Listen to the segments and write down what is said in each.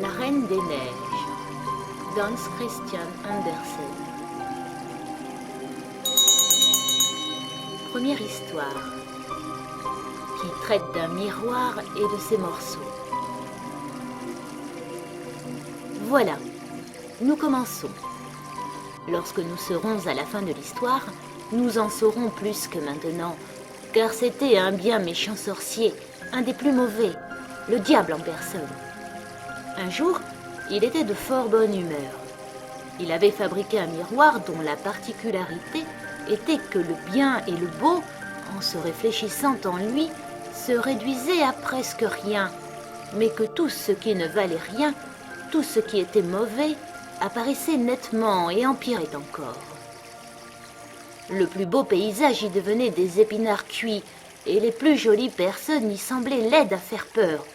La Reine des Neiges d'Hans Christian Andersen. Première histoire qui traite d'un miroir et de ses morceaux. Voilà, nous commençons. Lorsque nous serons à la fin de l'histoire, nous en saurons plus que maintenant, car c'était un bien méchant sorcier, un des plus mauvais, le diable en personne. Un jour, il était de fort bonne humeur. Il avait fabriqué un miroir dont la particularité était que le bien et le beau, en se réfléchissant en lui, se réduisaient à presque rien, mais que tout ce qui ne valait rien, tout ce qui était mauvais, apparaissait nettement et empirait encore. Le plus beau paysage y devenait des épinards cuits, et les plus jolies personnes y semblaient laides à faire peur.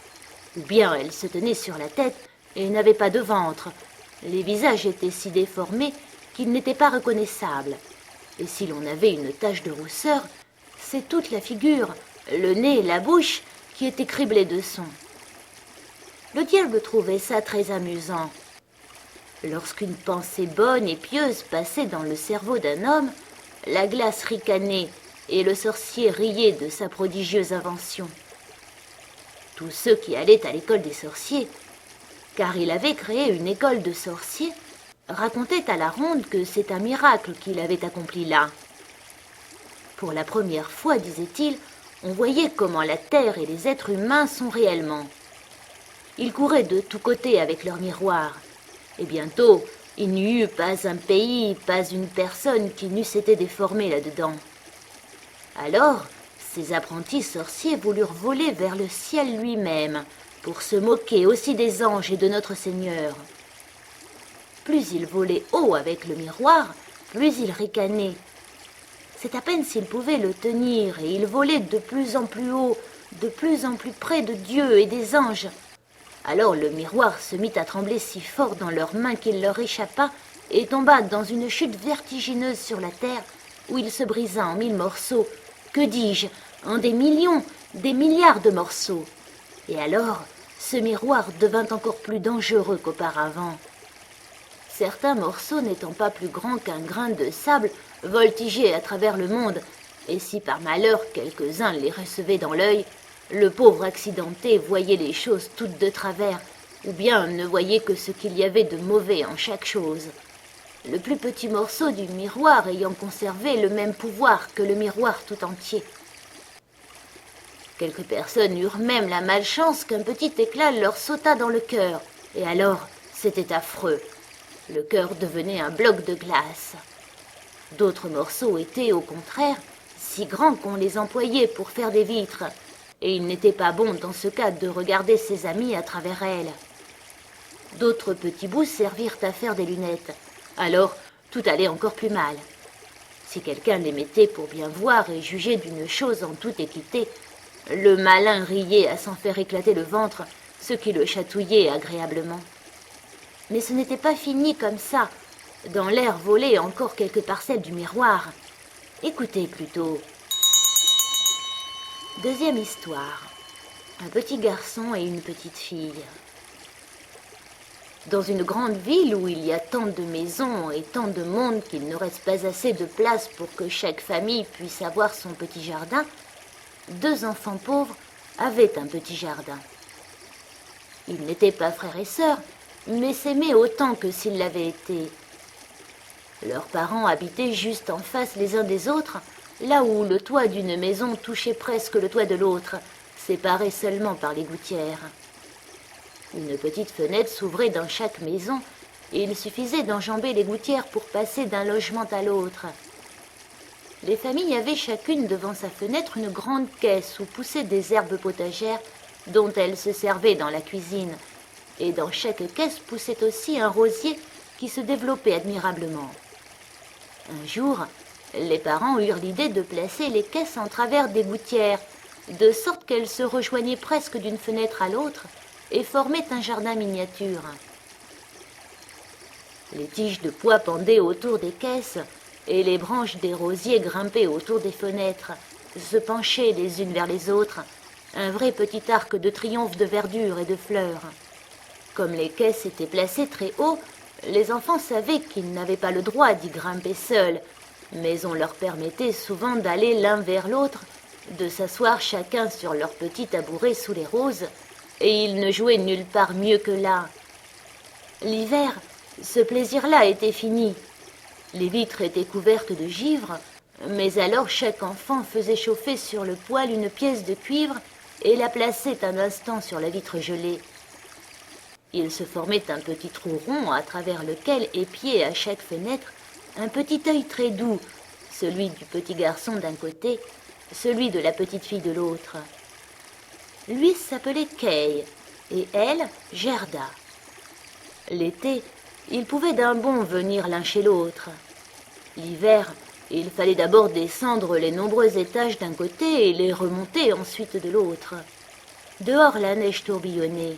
Ou bien elles se tenaient sur la tête et n'avaient pas de ventre. Les visages étaient si déformés qu'ils n'étaient pas reconnaissables. Et si l'on avait une tache de rousseur, c'est toute la figure, le nez, la bouche, qui étaient criblés de son. Le diable trouvait ça très amusant. Lorsqu'une pensée bonne et pieuse passait dans le cerveau d'un homme, la glace ricanait et le sorcier riait de sa prodigieuse invention. Tous ceux qui allaient à l'école des sorciers, car il avait créé une école de sorciers, racontaient à la ronde que c'est un miracle qu'il avait accompli là. Pour la première fois, disait-il, on voyait comment la terre et les êtres humains sont réellement. Ils couraient de tous côtés avec leur miroir, et bientôt, il n'y eut pas un pays, pas une personne qui n'eût été déformée là-dedans. Alors, ces apprentis sorciers voulurent voler vers le ciel lui-même, pour se moquer aussi des anges et de notre Seigneur. Plus ils volaient haut avec le miroir, plus ils ricanaient. C'est à peine s'ils pouvaient le tenir, et ils volaient de plus en plus haut, de plus en plus près de Dieu et des anges. Alors le miroir se mit à trembler si fort dans leurs mains qu'il leur échappa et tomba dans une chute vertigineuse sur la terre, où il se brisa en 1000 morceaux, que dis-je, en des millions, des milliards de morceaux. Et alors, ce miroir devint encore plus dangereux qu'auparavant. Certains morceaux n'étant pas plus grands qu'un grain de sable voltigeaient à travers le monde, et si par malheur quelques-uns les recevaient dans l'œil, le pauvre accidenté voyait les choses toutes de travers, ou bien ne voyait que ce qu'il y avait de mauvais en chaque chose. Le plus petit morceau du miroir ayant conservé le même pouvoir que le miroir tout entier. Quelques personnes eurent même la malchance qu'un petit éclat leur sauta dans le cœur, et alors c'était affreux. Le cœur devenait un bloc de glace. D'autres morceaux étaient, au contraire, si grands qu'on les employait pour faire des vitres, et il n'était pas bon dans ce cas de regarder ses amis à travers elles. D'autres petits bouts servirent à faire des lunettes. Alors, tout allait encore plus mal. Si quelqu'un les mettait pour bien voir et juger d'une chose en toute équité, le malin riait à s'en faire éclater le ventre, ce qui le chatouillait agréablement. Mais ce n'était pas fini comme ça. Dans l'air volaient encore quelques parcelles du miroir. Écoutez plutôt. Deuxième histoire. Un petit garçon et une petite fille. Dans une grande ville où il y a tant de maisons et tant de monde qu'il ne reste pas assez de place pour que chaque famille puisse avoir son petit jardin, 2 enfants pauvres avaient un petit jardin. Ils n'étaient pas frères et sœurs, mais s'aimaient autant que s'ils l'avaient été. Leurs parents habitaient juste en face les uns des autres, là où le toit d'une maison touchait presque le toit de l'autre, séparés seulement par les gouttières. Une petite fenêtre s'ouvrait dans chaque maison, et il suffisait d'enjamber les gouttières pour passer d'un logement à l'autre. Les familles avaient chacune devant sa fenêtre une grande caisse où poussaient des herbes potagères dont elles se servaient dans la cuisine, et dans chaque caisse poussait aussi un rosier qui se développait admirablement. Un jour, les parents eurent l'idée de placer les caisses en travers des gouttières, de sorte qu'elles se rejoignaient presque d'une fenêtre à l'autre et formaient un jardin miniature. Les tiges de pois pendaient autour des caisses et les branches des rosiers grimpaient autour des fenêtres, se penchaient les unes vers les autres, un vrai petit arc de triomphe de verdure et de fleurs. Comme les caisses étaient placées très haut, les enfants savaient qu'ils n'avaient pas le droit d'y grimper seuls, mais on leur permettait souvent d'aller l'un vers l'autre, de s'asseoir chacun sur leur petit tabouret sous les roses, et ils ne jouaient nulle part mieux que là. L'hiver, ce plaisir-là était fini. Les vitres étaient couvertes de givre, mais alors chaque enfant faisait chauffer sur le poêle une pièce de cuivre et la plaçait un instant sur la vitre gelée. Il se formait un petit trou rond à travers lequel épiait à chaque fenêtre un petit œil très doux, celui du petit garçon d'un côté, celui de la petite fille de l'autre. Lui s'appelait Kay et elle, Gerda. L'été, ils pouvaient d'un bond venir l'un chez l'autre. L'hiver, il fallait d'abord descendre les nombreux étages d'un côté et les remonter ensuite de l'autre. Dehors, la neige tourbillonnait.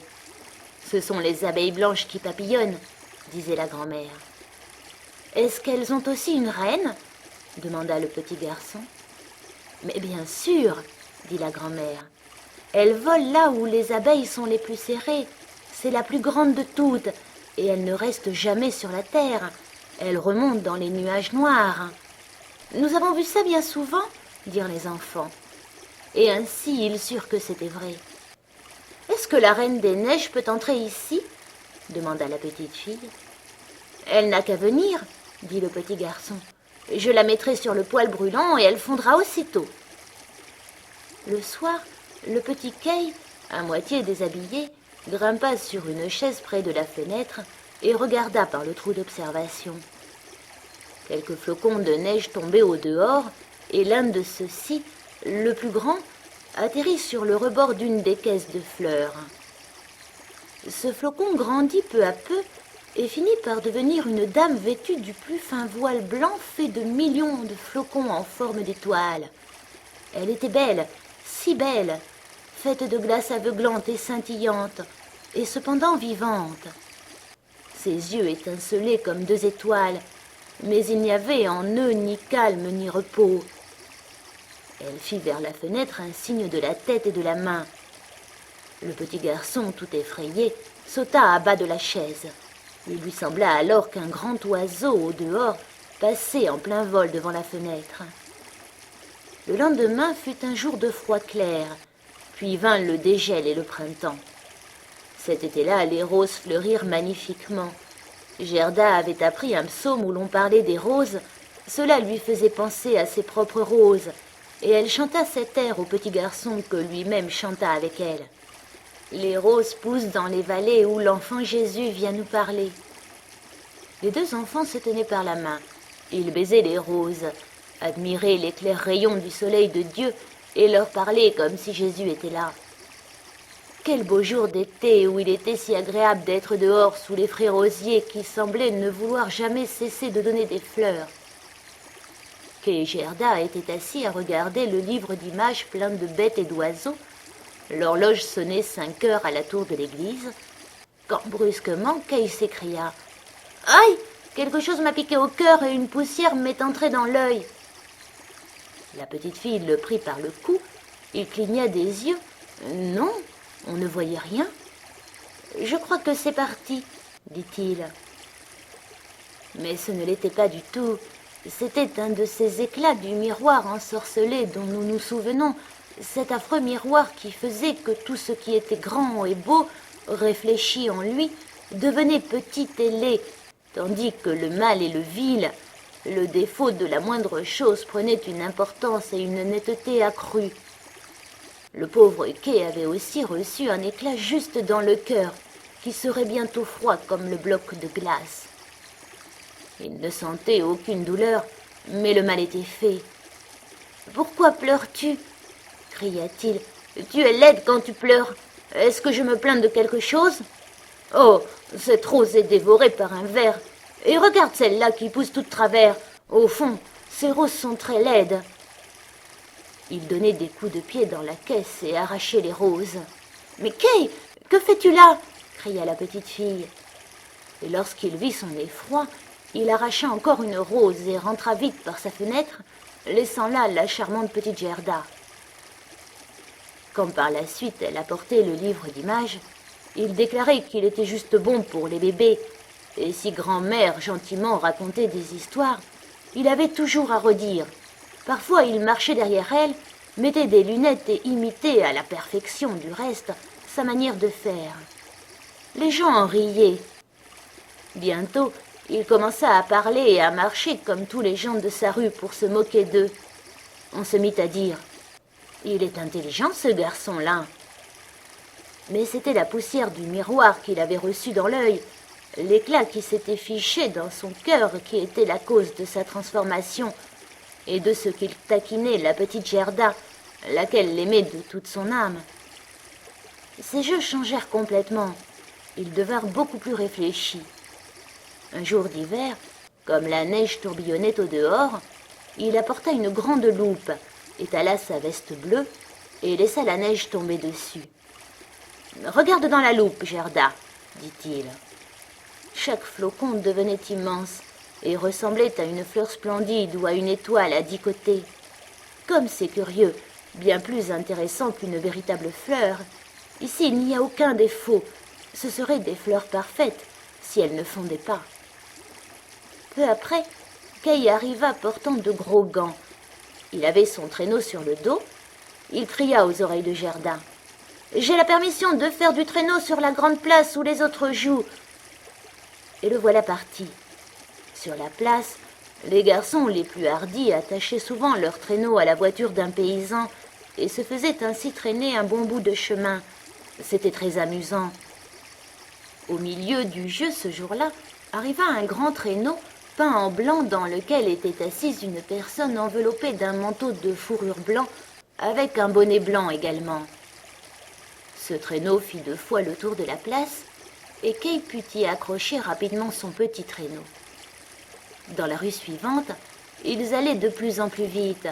« Ce sont les abeilles blanches qui papillonnent », disait la grand-mère. « Est-ce qu'elles ont aussi une reine ?» demanda le petit garçon. « Mais bien sûr, » dit la grand-mère. « Elle vole là où les abeilles sont les plus serrées. C'est la plus grande de toutes, et elle ne reste jamais sur la terre. Elle remonte dans les nuages noirs. »« Nous avons vu ça bien souvent, » dirent les enfants. Et ainsi ils surent que c'était vrai. « Est-ce que la reine des neiges peut entrer ici ?» demanda la petite fille. « Elle n'a qu'à venir, » dit le petit garçon. « Je la mettrai sur le poêle brûlant et elle fondra aussitôt. » Le soir, le petit Kay, à moitié déshabillé, grimpa sur une chaise près de la fenêtre et regarda par le trou d'observation. Quelques flocons de neige tombaient au dehors, et l'un de ceux-ci, le plus grand, atterrit sur le rebord d'une des caisses de fleurs. Ce flocon grandit peu à peu et finit par devenir une dame vêtue du plus fin voile blanc fait de millions de flocons en forme d'étoiles. Elle était belle, si belle, faite de glace aveuglante et scintillante, et cependant vivante. Ses yeux étincelaient comme deux étoiles, mais il n'y avait en eux ni calme ni repos. Elle fit vers la fenêtre un signe de la tête et de la main. Le petit garçon, tout effrayé, sauta à bas de la chaise. Il lui sembla alors qu'un grand oiseau au dehors passait en plein vol devant la fenêtre. Le lendemain fut un jour de froid clair, puis vint le dégel et le printemps. Cet été-là, les roses fleurirent magnifiquement. Gerda avait appris un psaume où l'on parlait des roses. Cela lui faisait penser à ses propres roses, et elle chanta cet air au petit garçon que lui-même chanta avec elle. Les roses poussent dans les vallées où l'enfant Jésus vient nous parler. Les deux enfants se tenaient par la main. Ils baisaient les roses, admiraient les clairs rayons du soleil de Dieu et leur parlaient comme si Jésus était là. Quel beau jour d'été où il était si agréable d'être dehors sous les frais rosiers qui semblaient ne vouloir jamais cesser de donner des fleurs. Kay et Gerda étaient assis à regarder le livre d'images plein de bêtes et d'oiseaux. L'horloge sonnait 5 heures à la tour de l'église, quand brusquement Kay s'écria « Aïe! Quelque chose m'a piqué au cœur et une poussière m'est entrée dans l'œil. » La petite fille le prit par le cou, il cligna des yeux. Non, on ne voyait rien. « Je crois que c'est parti, » dit-il. Mais ce ne l'était pas du tout. C'était un de ces éclats du miroir ensorcelé dont nous nous souvenons, cet affreux miroir qui faisait que tout ce qui était grand et beau, réfléchi en lui, devenait petit et laid, tandis que le mal et le vil, le défaut de la moindre chose prenait une importance et une netteté accrues. Le pauvre Kay avait aussi reçu un éclat juste dans le cœur, qui serait bientôt froid comme le bloc de glace. Il ne sentait aucune douleur, mais le mal était fait. « Pourquoi pleures-tu » cria-t-il. « Tu es laide quand tu pleures. Est-ce que je me plains de quelque chose ? Oh, cette rose est dévorée par un ver. Et regarde celle-là qui pousse tout de travers. Au fond, ces roses sont très laides. » Il donnait des coups de pied dans la caisse et arrachait les roses. « Mais Kay, que fais-tu là » cria la petite fille. Et lorsqu'il vit son effroi, il arracha encore une rose et rentra vite par sa fenêtre, laissant là la charmante petite Gerda. Comme par la suite elle apportait le livre d'images, Il déclarait qu'il était juste bon pour les bébés, et si grand-mère gentiment racontait des histoires, il avait toujours à redire. Parfois il marchait derrière elle, mettait des lunettes et imitait à la perfection du reste sa manière de faire. Les gens en riaient. Bientôt, il commença à parler et à marcher comme tous les gens de sa rue pour se moquer d'eux. On se mit à dire « Il est intelligent ce garçon-là ». Mais c'était la poussière du miroir qu'il avait reçu dans l'œil, l'éclat qui s'était fiché dans son cœur qui était la cause de sa transformation et de ce qu'il taquinait la petite Gerda, laquelle l'aimait de toute son âme. Ses jeux changèrent complètement. Ils devinrent beaucoup plus réfléchis. Un jour d'hiver, comme la neige tourbillonnait au dehors, il apporta une grande loupe, étala sa veste bleue et laissa la neige tomber dessus. « Regarde dans la loupe, Gerda, » dit-il. Chaque flocon devenait immense et ressemblait à une fleur splendide ou à une étoile à 10 côtés. Comme c'est curieux, bien plus intéressant qu'une véritable fleur, ici il n'y a aucun défaut, ce seraient des fleurs parfaites si elles ne fondaient pas. Peu après, Kay arriva portant de gros gants. Il avait son traîneau sur le dos. Il cria aux oreilles de Gerda. « J'ai la permission de faire du traîneau sur la grande place où les autres jouent. » Et le voilà parti. Sur la place, les garçons les plus hardis attachaient souvent leur traîneau à la voiture d'un paysan et se faisaient ainsi traîner un bon bout de chemin. C'était très amusant. Au milieu du jeu ce jour-là, arriva un grand traîneau peint en blanc dans lequel était assise une personne enveloppée d'un manteau de fourrure blanc avec un bonnet blanc également. Ce traîneau fit 2 fois le tour de la place et Kay put y accrocher rapidement son petit traîneau. Dans la rue suivante, ils allaient de plus en plus vite.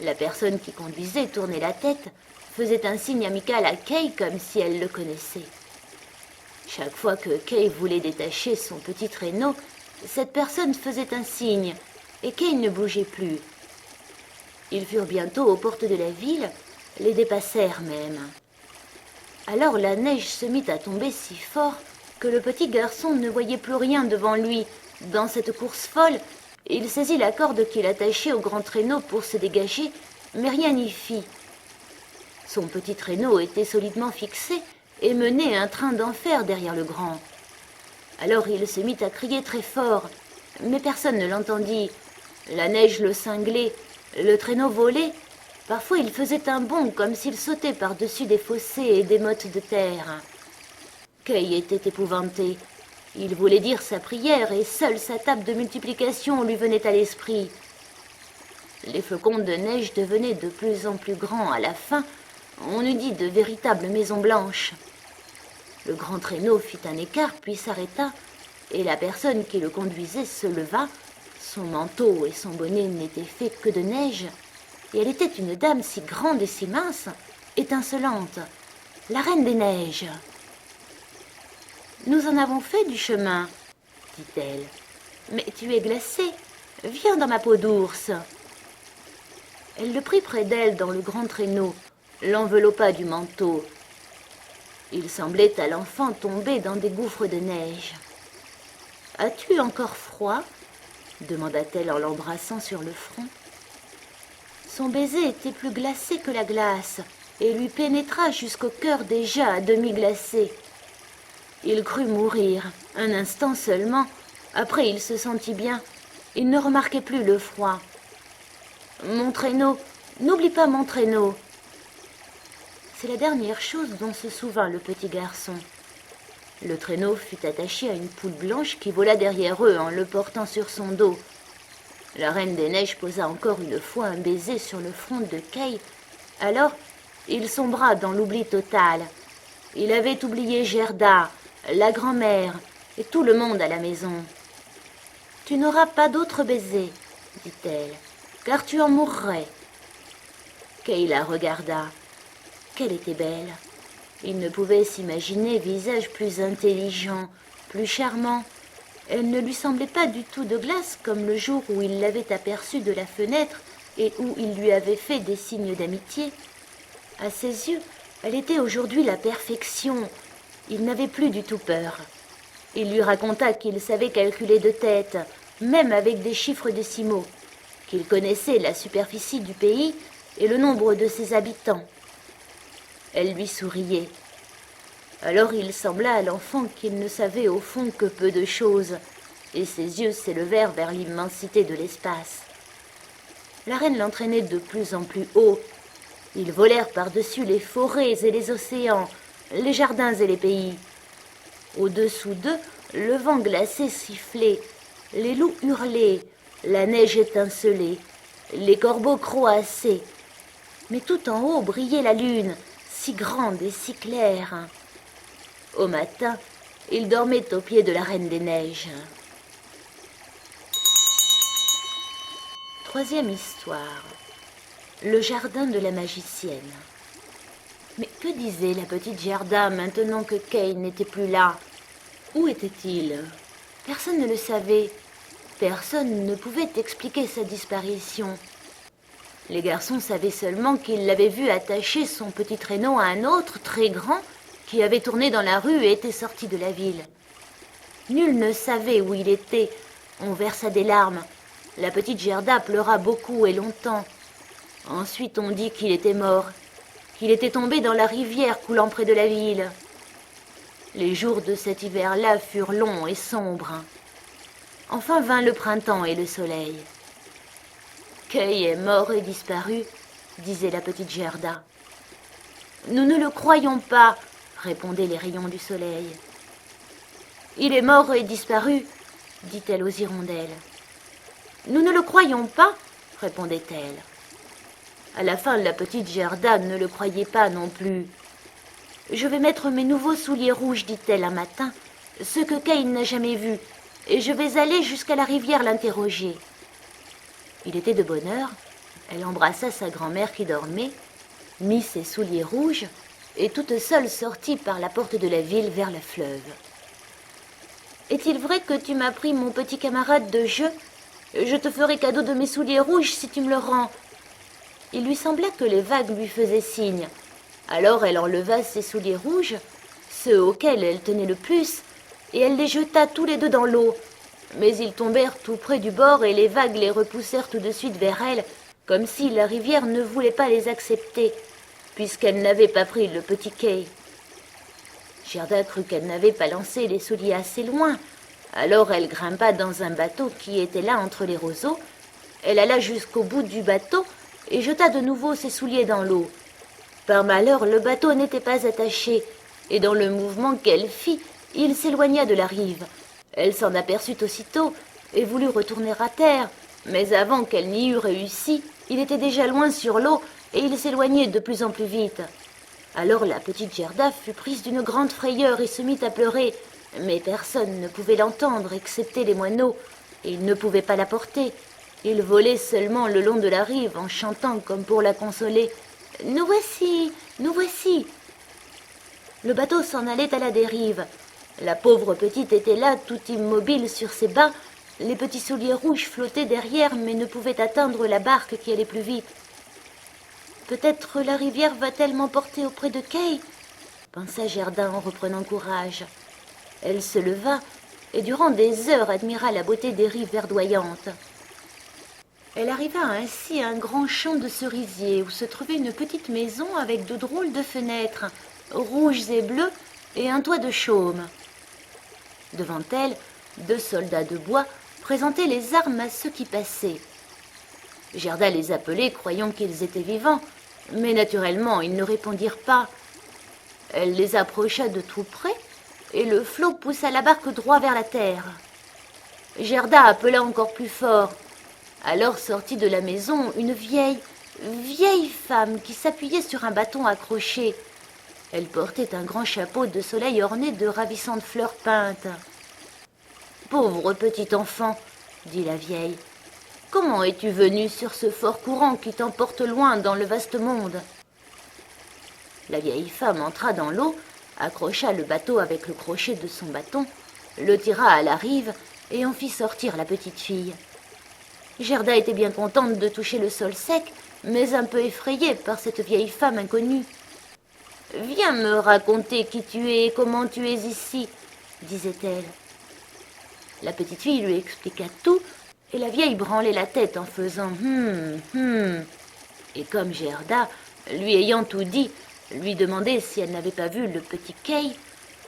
La personne qui conduisait tournait la tête, faisait un signe amical à Kay comme si elle le connaissait. Chaque fois que Kay voulait détacher son petit traîneau, cette personne faisait un signe, et Kay ne bougeait plus. Ils furent bientôt aux portes de la ville, les dépassèrent même. Alors la neige se mit à tomber si fort que le petit garçon ne voyait plus rien devant lui. Dans cette course folle, il saisit la corde qu'il attachait au grand traîneau pour se dégager, mais rien n'y fit. Son petit traîneau était solidement fixé et menait un train d'enfer derrière le grand. Alors il se mit à crier très fort, mais personne ne l'entendit. La neige le cinglait, le traîneau volait. Parfois il faisait un bond comme s'il sautait par-dessus des fossés et des mottes de terre. Kay était épouvanté. Il voulait dire sa prière et seule sa table de multiplication lui venait à l'esprit. Les flocons de neige devenaient de plus en plus grands. À la fin, on eût dit de véritables maisons blanches. Le grand traîneau fit un écart puis s'arrêta, et la personne qui le conduisait se leva. Son manteau et son bonnet n'étaient faits que de neige, et elle était une dame si grande et si mince, étincelante, la reine des neiges. « Nous en avons fait du chemin, » dit-elle. « Mais tu es glacé, viens dans ma peau d'ours. » Elle le prit près d'elle dans le grand traîneau, l'enveloppa du manteau. Il semblait à l'enfant tomber dans des gouffres de neige. « As-tu encore froid ?» demanda-t-elle en l'embrassant sur le front. Son baiser était plus glacé que la glace et lui pénétra jusqu'au cœur déjà à demi glacé. Il crut mourir, un instant seulement. Après, il se sentit bien. Il ne remarquait plus le froid. « Mon traîneau, n'oublie pas mon traîneau !» C'est la dernière chose dont se souvint le petit garçon. Le traîneau fut attaché à une poule blanche qui vola derrière eux en le portant sur son dos. La Reine des Neiges posa encore une fois un baiser sur le front de Kay. Alors, il sombra dans l'oubli total. Il avait oublié Gerda, la grand-mère et tout le monde à la maison. « Tu n'auras pas d'autre baiser, » dit-elle, « car tu en mourrais. » Kay la regarda. Qu'elle était belle. Il ne pouvait s'imaginer visage plus intelligent, plus charmant. Elle ne lui semblait pas du tout de glace comme le jour où il l'avait aperçue de la fenêtre et où il lui avait fait des signes d'amitié. À ses yeux, elle était aujourd'hui la perfection, il n'avait plus du tout peur. Il lui raconta qu'il savait calculer de tête, même avec des chiffres décimaux, qu'il connaissait la superficie du pays et le nombre de ses habitants. Elle lui souriait. Alors il sembla à l'enfant qu'il ne savait au fond que peu de choses, et ses yeux s'élevèrent vers l'immensité de l'espace. La reine l'entraînait de plus en plus haut. Ils volèrent par-dessus les forêts et les océans, les jardins et les pays. Au-dessous d'eux, le vent glacé sifflait, les loups hurlaient, la neige étincelait, les corbeaux croassaient. Mais tout en haut brillait la lune, si grande et si claire. Au matin, il dormait au pied de la Reine des Neiges. Troisième histoire. Le jardin de la magicienne. Mais que disait la petite Gerda maintenant que Kay n'était plus là? Où était-il? Personne ne le savait. Personne ne pouvait expliquer sa disparition. Les garçons savaient seulement qu'ils l'avaient vu attacher son petit traîneau à un autre très grand qui avait tourné dans la rue et était sorti de la ville. Nul ne savait où il était. On versa des larmes. La petite Gerda pleura beaucoup et longtemps. Ensuite on dit qu'il était mort, qu'il était tombé dans la rivière coulant près de la ville. Les jours de cet hiver-là furent longs et sombres. Enfin vint le printemps et le soleil. « Kay est mort et disparu », disait la petite Gerda. « Nous ne le croyons pas », répondaient les rayons du soleil. « Il est mort et disparu », dit-elle aux hirondelles. « Nous ne le croyons pas », répondait-elle. À la fin, la petite Gerda ne le croyait pas non plus. « Je vais mettre mes nouveaux souliers rouges, dit-elle un matin, ceux que Kay n'a jamais vus, et je vais aller jusqu'à la rivière l'interroger. » Il était de bonne heure, elle embrassa sa grand-mère qui dormait, mit ses souliers rouges, et toute seule sortit par la porte de la ville vers le fleuve. « Est-il vrai que tu m'as pris mon petit camarade de jeu? Je te ferai cadeau de mes souliers rouges si tu me le rends. » Il lui sembla que les vagues lui faisaient signe. Alors elle enleva ses souliers rouges, ceux auxquels elle tenait le plus, et elle les jeta tous les deux dans l'eau. Mais ils tombèrent tout près du bord et les vagues les repoussèrent tout de suite vers elle, comme si la rivière ne voulait pas les accepter, puisqu'elle n'avait pas pris le petit Kay. Gerda crut qu'elle n'avait pas lancé les souliers assez loin. Alors elle grimpa dans un bateau qui était là entre les roseaux. Elle alla jusqu'au bout du bateau et jeta de nouveau ses souliers dans l'eau. Par malheur, le bateau n'était pas attaché, et dans le mouvement qu'elle fit, il s'éloigna de la rive. Elle s'en aperçut aussitôt et voulut retourner à terre, mais avant qu'elle n'y eût réussi, il était déjà loin sur l'eau et il s'éloignait de plus en plus vite. Alors la petite Gerda fut prise d'une grande frayeur et se mit à pleurer, mais personne ne pouvait l'entendre excepté les moineaux, et ils ne pouvaient pas la porter. Ils volaient seulement le long de la rive en chantant comme pour la consoler. « Nous voici, nous voici !» Le bateau s'en allait à la dérive. La pauvre petite était là, toute immobile sur ses bas. Les petits souliers rouges flottaient derrière, mais ne pouvaient atteindre la barque qui allait plus vite. « Peut-être la rivière va-t-elle m'emporter auprès de Kay ?» pensa Gerda en reprenant courage. Elle se leva et durant des heures admira la beauté des rives verdoyantes. Elle arriva ainsi à un grand champ de cerisiers où se trouvait une petite maison avec de drôles de fenêtres, rouges et bleues, et un toit de chaume. Devant elle, 2 soldats de bois présentaient les armes à ceux qui passaient. Gerda les appelait, croyant qu'ils étaient vivants, mais naturellement ils ne répondirent pas. Elle les approcha de tout près, et le flot poussa la barque droit vers la terre. Gerda appela encore plus fort. Alors sortit de la maison une vieille femme qui s'appuyait sur un bâton accroché. Elle portait un grand chapeau de soleil orné de ravissantes fleurs peintes. « Pauvre petit enfant, dit la vieille, comment es-tu venue sur ce fort courant qui t'emporte loin dans le vaste monde ?» La vieille femme entra dans l'eau, accrocha le bateau avec le crochet de son bâton, le tira à la rive et en fit sortir la petite fille. Gerda était bien contente de toucher le sol sec, mais un peu effrayée par cette vieille femme inconnue. Viens me raconter qui tu es et comment tu es ici, disait-elle. La petite fille lui expliqua tout, et la vieille branlait la tête en faisant Et comme Gerda, lui ayant tout dit, lui demandait si elle n'avait pas vu le petit Kay,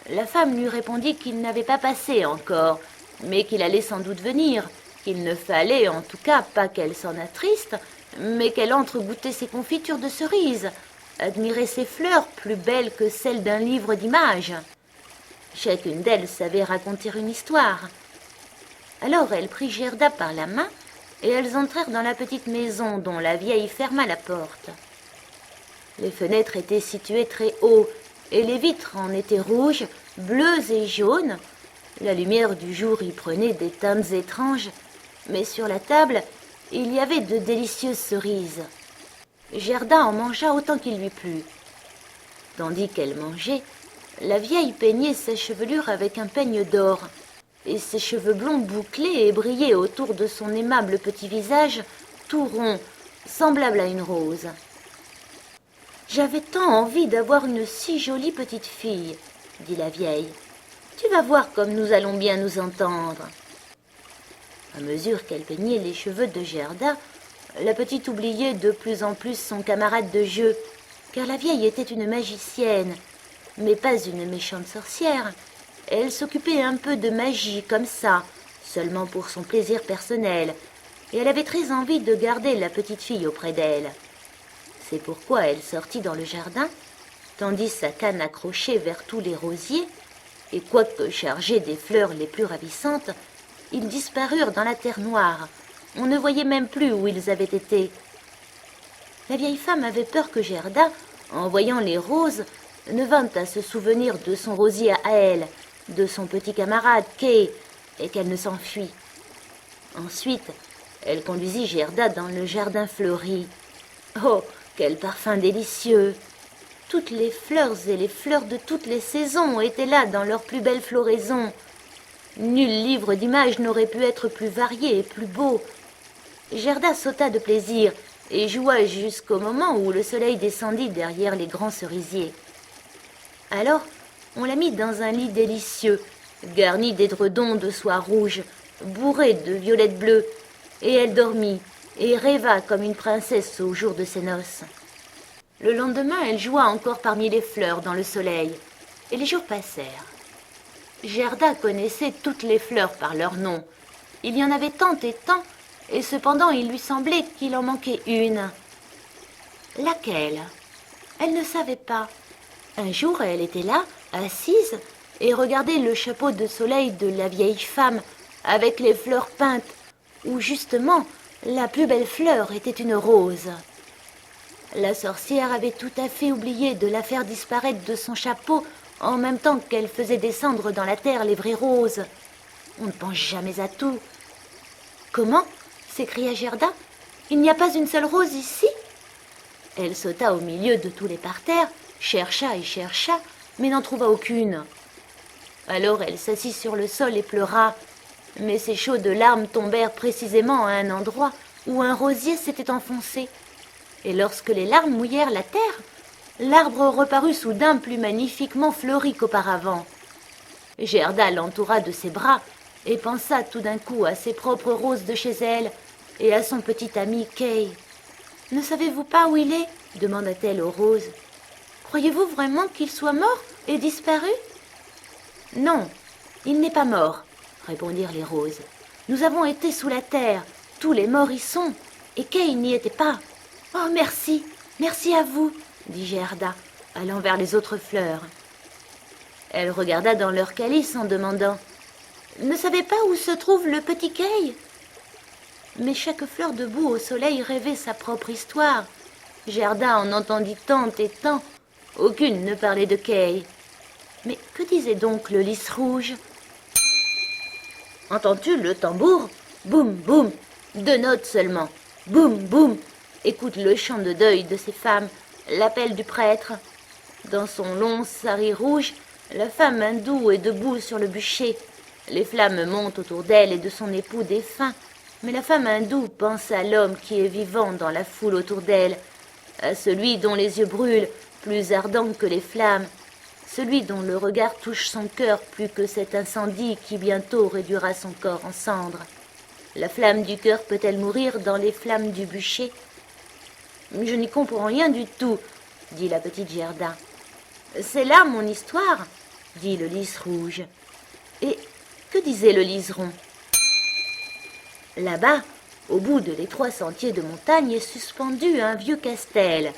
la femme lui répondit qu'il n'avait pas passé encore, mais qu'il allait sans doute venir, qu'il ne fallait en tout cas pas qu'elle s'en attriste, mais qu'elle entre goûter ses confitures de cerises, admirer ses fleurs plus belles que celles d'un livre d'images. Chacune d'elles savait raconter une histoire. Alors elle prit Gerda par la main, et elles entrèrent dans la petite maison dont la vieille ferma la porte. Les fenêtres étaient situées très haut, et les vitres en étaient rouges, bleues et jaunes. La lumière du jour y prenait des teintes étranges, mais sur la table, il y avait de délicieuses cerises. Gerda en mangea autant qu'il lui plut. Tandis qu'elle mangeait, la vieille peignait sa chevelure avec un peigne d'or, et ses cheveux blonds bouclés et brillaient autour de son aimable petit visage, tout rond, semblable à une rose. « J'avais tant envie d'avoir une si jolie petite fille, » dit la vieille. « Tu vas voir comme nous allons bien nous entendre. » À mesure qu'elle peignait les cheveux de Gerda, la petite oubliait de plus en plus son camarade de jeu, car la vieille était une magicienne, mais pas une méchante sorcière. Elle s'occupait un peu de magie comme ça, seulement pour son plaisir personnel, et elle avait très envie de garder la petite fille auprès d'elle. C'est pourquoi elle sortit dans le jardin, tendit sa canne accrochée vers tous les rosiers, et quoique chargés des fleurs les plus ravissantes, ils disparurent dans la terre noire. On ne voyait même plus où ils avaient été. La vieille femme avait peur que Gerda, en voyant les roses, ne vînt à se souvenir de son rosier à elle, de son petit camarade Kay, et qu'elle ne s'enfuit. Ensuite, elle conduisit Gerda dans le jardin fleuri. Oh, quel parfum délicieux! Toutes les fleurs et les fleurs de toutes les saisons étaient là dans leur plus belle floraison. Nul livre d'images n'aurait pu être plus varié et plus beau. Gerda sauta de plaisir et joua jusqu'au moment où le soleil descendit derrière les grands cerisiers. Alors, on la mit dans un lit délicieux, garni d'édredons de soie rouge, bourré de violettes bleues, et elle dormit et rêva comme une princesse au jour de ses noces. Le lendemain, elle joua encore parmi les fleurs dans le soleil, et les jours passèrent. Gerda connaissait toutes les fleurs par leur nom. Il y en avait tant, et cependant il lui semblait qu'il en manquait une. Laquelle? Elle ne savait pas. Un jour, elle était là, assise, et regardait le chapeau de soleil de la vieille femme, avec les fleurs peintes, où justement la plus belle fleur était une rose. La sorcière avait tout à fait oublié de la faire disparaître de son chapeau en même temps qu'elle faisait descendre dans la terre les vraies roses. On ne pense jamais à tout. « Comment ?» s'écria Gerda. « Il n'y a pas une seule rose ici ?» Elle sauta au milieu de tous les parterres, chercha et chercha, mais n'en trouva aucune. Alors elle s'assit sur le sol et pleura, mais ses chaudes larmes tombèrent précisément à un endroit où un rosier s'était enfoncé. Et lorsque les larmes mouillèrent la terre, l'arbre reparut soudain plus magnifiquement fleuri qu'auparavant. Gerda l'entoura de ses bras et pensa tout d'un coup à ses propres roses de chez elle et à son petit ami Kay. « Ne savez-vous pas où il est ?» demanda-t-elle aux roses. « Croyez-vous vraiment qu'il soit mort et disparu ?»« Non, il n'est pas mort, » répondirent les roses. « Nous avons été sous la terre, tous les morts y sont, et Kay n'y était pas. »« Oh, merci, merci à vous !» dit Gerda, allant vers les autres fleurs. Elle regarda dans leur calice en demandant « Ne savez pas où se trouve le petit Kay ?» Mais chaque fleur debout au soleil rêvait sa propre histoire. Gerda en entendit tant et tant. Aucune ne parlait de Kay. Mais que disait donc le lys rouge? « Entends-tu le tambour? Boum, boum, 2 notes seulement. Boum, boum. Écoute le chant de deuil de ces femmes, l'appel du prêtre. Dans son long sari rouge, la femme hindoue est debout sur le bûcher. Les flammes montent autour d'elle et de son époux défunt. Mais la femme hindoue pense à l'homme qui est vivant dans la foule autour d'elle, à celui dont les yeux brûlent plus ardent que les flammes, celui dont le regard touche son cœur plus que cet incendie qui bientôt réduira son corps en cendres. La flamme du cœur peut-elle mourir dans les flammes du bûcher? Je n'y comprends rien du tout, dit la petite Gerda. C'est là mon histoire, dit le lys rouge. Et que disait le liseron? Là-bas, au bout de l'étroit sentier de montagne, est suspendu un vieux castel.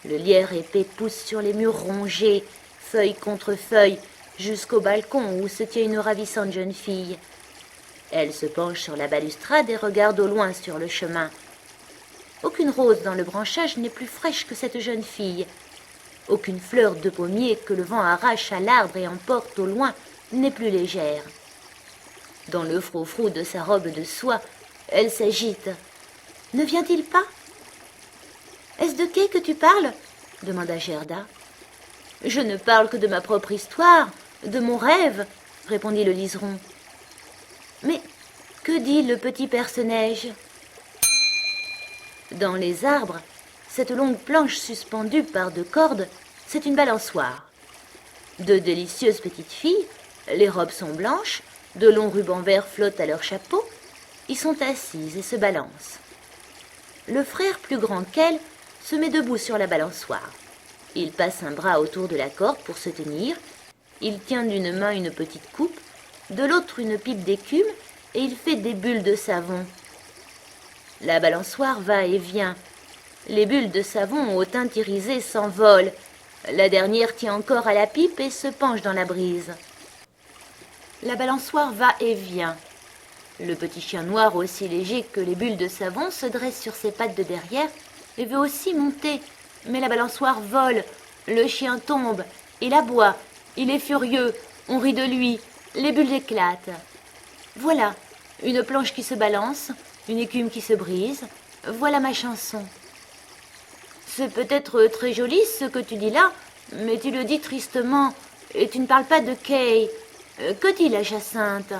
Le lierre épais pousse sur les murs rongés, feuille contre feuille, jusqu'au balcon où se tient une ravissante jeune fille. Elle se penche sur la balustrade et regarde au loin sur le chemin. Aucune rose dans le branchage n'est plus fraîche que cette jeune fille. Aucune fleur de pommier que le vent arrache à l'arbre et emporte au loin n'est plus légère. Dans le froufrou de sa robe de soie, elle s'agite. Ne vient-il pas? Est-ce de Kay que tu parles? Demanda Gerda. Je ne parle que de ma propre histoire, de mon rêve, répondit le liseron. Mais que dit le petit perce-neige? Dans les arbres, cette longue planche suspendue par 2 cordes, c'est une balançoire. 2 délicieuses petites filles, les robes sont blanches, de longs rubans verts flottent à leur chapeau, y sont assises et se balancent. Le frère plus grand qu'elle se met debout sur la balançoire. Il passe un bras autour de la corde pour se tenir, il tient d'une main une petite coupe, de l'autre une pipe d'écume, et il fait des bulles de savon. La balançoire va et vient. Les bulles de savon au teint irisé s'envolent. La dernière tient encore à la pipe et se penche dans la brise. La balançoire va et vient. Le petit chien noir, aussi léger que les bulles de savon, se dresse sur ses pattes de derrière et veut aussi monter. Mais la balançoire vole, le chien tombe, il aboie, il est furieux, on rit de lui, les bulles éclatent. Voilà, une planche qui se balance, une écume qui se brise, voilà ma chanson. C'est peut-être très joli ce que tu dis là, mais tu le dis tristement, et tu ne parles pas de Kay. Que dit la Jacinthe?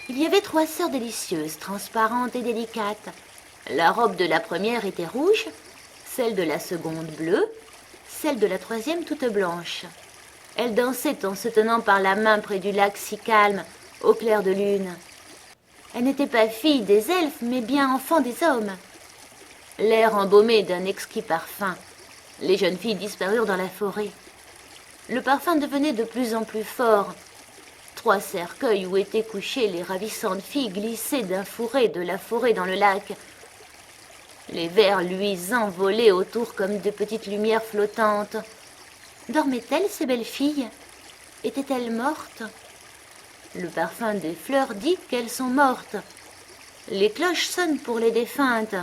Il y avait 3 sœurs délicieuses, transparentes et délicates. La robe de la première était rouge, celle de la seconde bleue, celle de la troisième toute blanche. Elles dansaient en se tenant par la main près du lac si calme, au clair de lune. Elles n'étaient pas filles des elfes, mais bien enfants des hommes. L'air embaumé d'un exquis parfum. Les jeunes filles disparurent dans la forêt. Le parfum devenait de plus en plus fort. 3 cercueils où étaient couchées les ravissantes filles glissaient d'un fourré de la forêt dans le lac. Les vers luisants volaient autour comme de petites lumières flottantes. Dormaient-elles, ces belles filles? Étaient-elles mortes? Le parfum des fleurs dit qu'elles sont mortes. Les cloches sonnent pour les défuntes.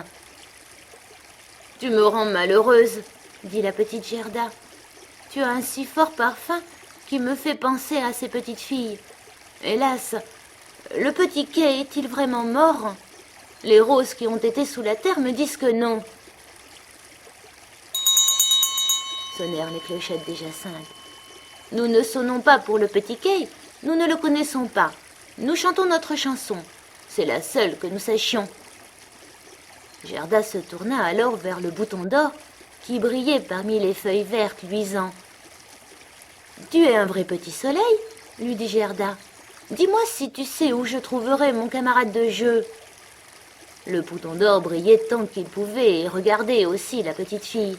« Tu me rends malheureuse, » dit la petite Gerda. « Tu as un si fort parfum qui me fait penser à ces petites filles. Hélas, le petit Kay est-il vraiment mort? Les roses qui ont été sous la terre me disent que non. » Sonnèrent les clochettes des Jacinthes. « Nous ne sonnons pas pour le petit Kay, nous ne le connaissons pas. Nous chantons notre chanson. C'est la seule que nous sachions. » Gerda se tourna alors vers le bouton d'or qui brillait parmi les feuilles vertes luisant. « Tu es un vrai petit soleil, » lui dit Gerda. « Dis-moi si tu sais où je trouverai mon camarade de jeu. » Le bouton d'or brillait tant qu'il pouvait et regardait aussi la petite fille.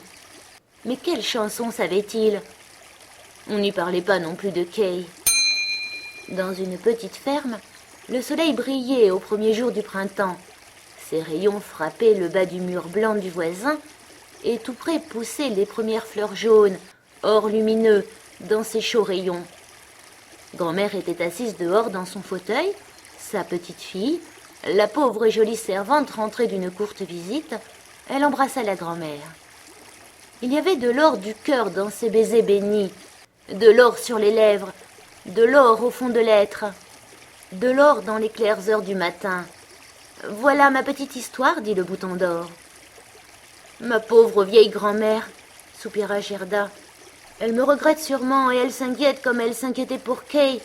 Mais quelle chanson savait-il? On n'y parlait pas non plus de Kay. Dans une petite ferme, le soleil brillait au premier jour du printemps. Ses rayons frappaient le bas du mur blanc du voisin et tout près poussaient les premières fleurs jaunes, or lumineux, dans ses chauds rayons. Grand-mère était assise dehors dans son fauteuil, sa petite fille, la pauvre et jolie servante rentrée d'une courte visite, elle embrassa la grand-mère. Il y avait de l'or du cœur dans ses baisers bénis, de l'or sur les lèvres, de l'or au fond de l'être, de l'or dans les claires heures du matin. « Voilà ma petite histoire, » dit le bouton d'or. « Ma pauvre vieille grand-mère, » soupira Gerda. « Elle me regrette sûrement et elle s'inquiète comme elle s'inquiétait pour Kay.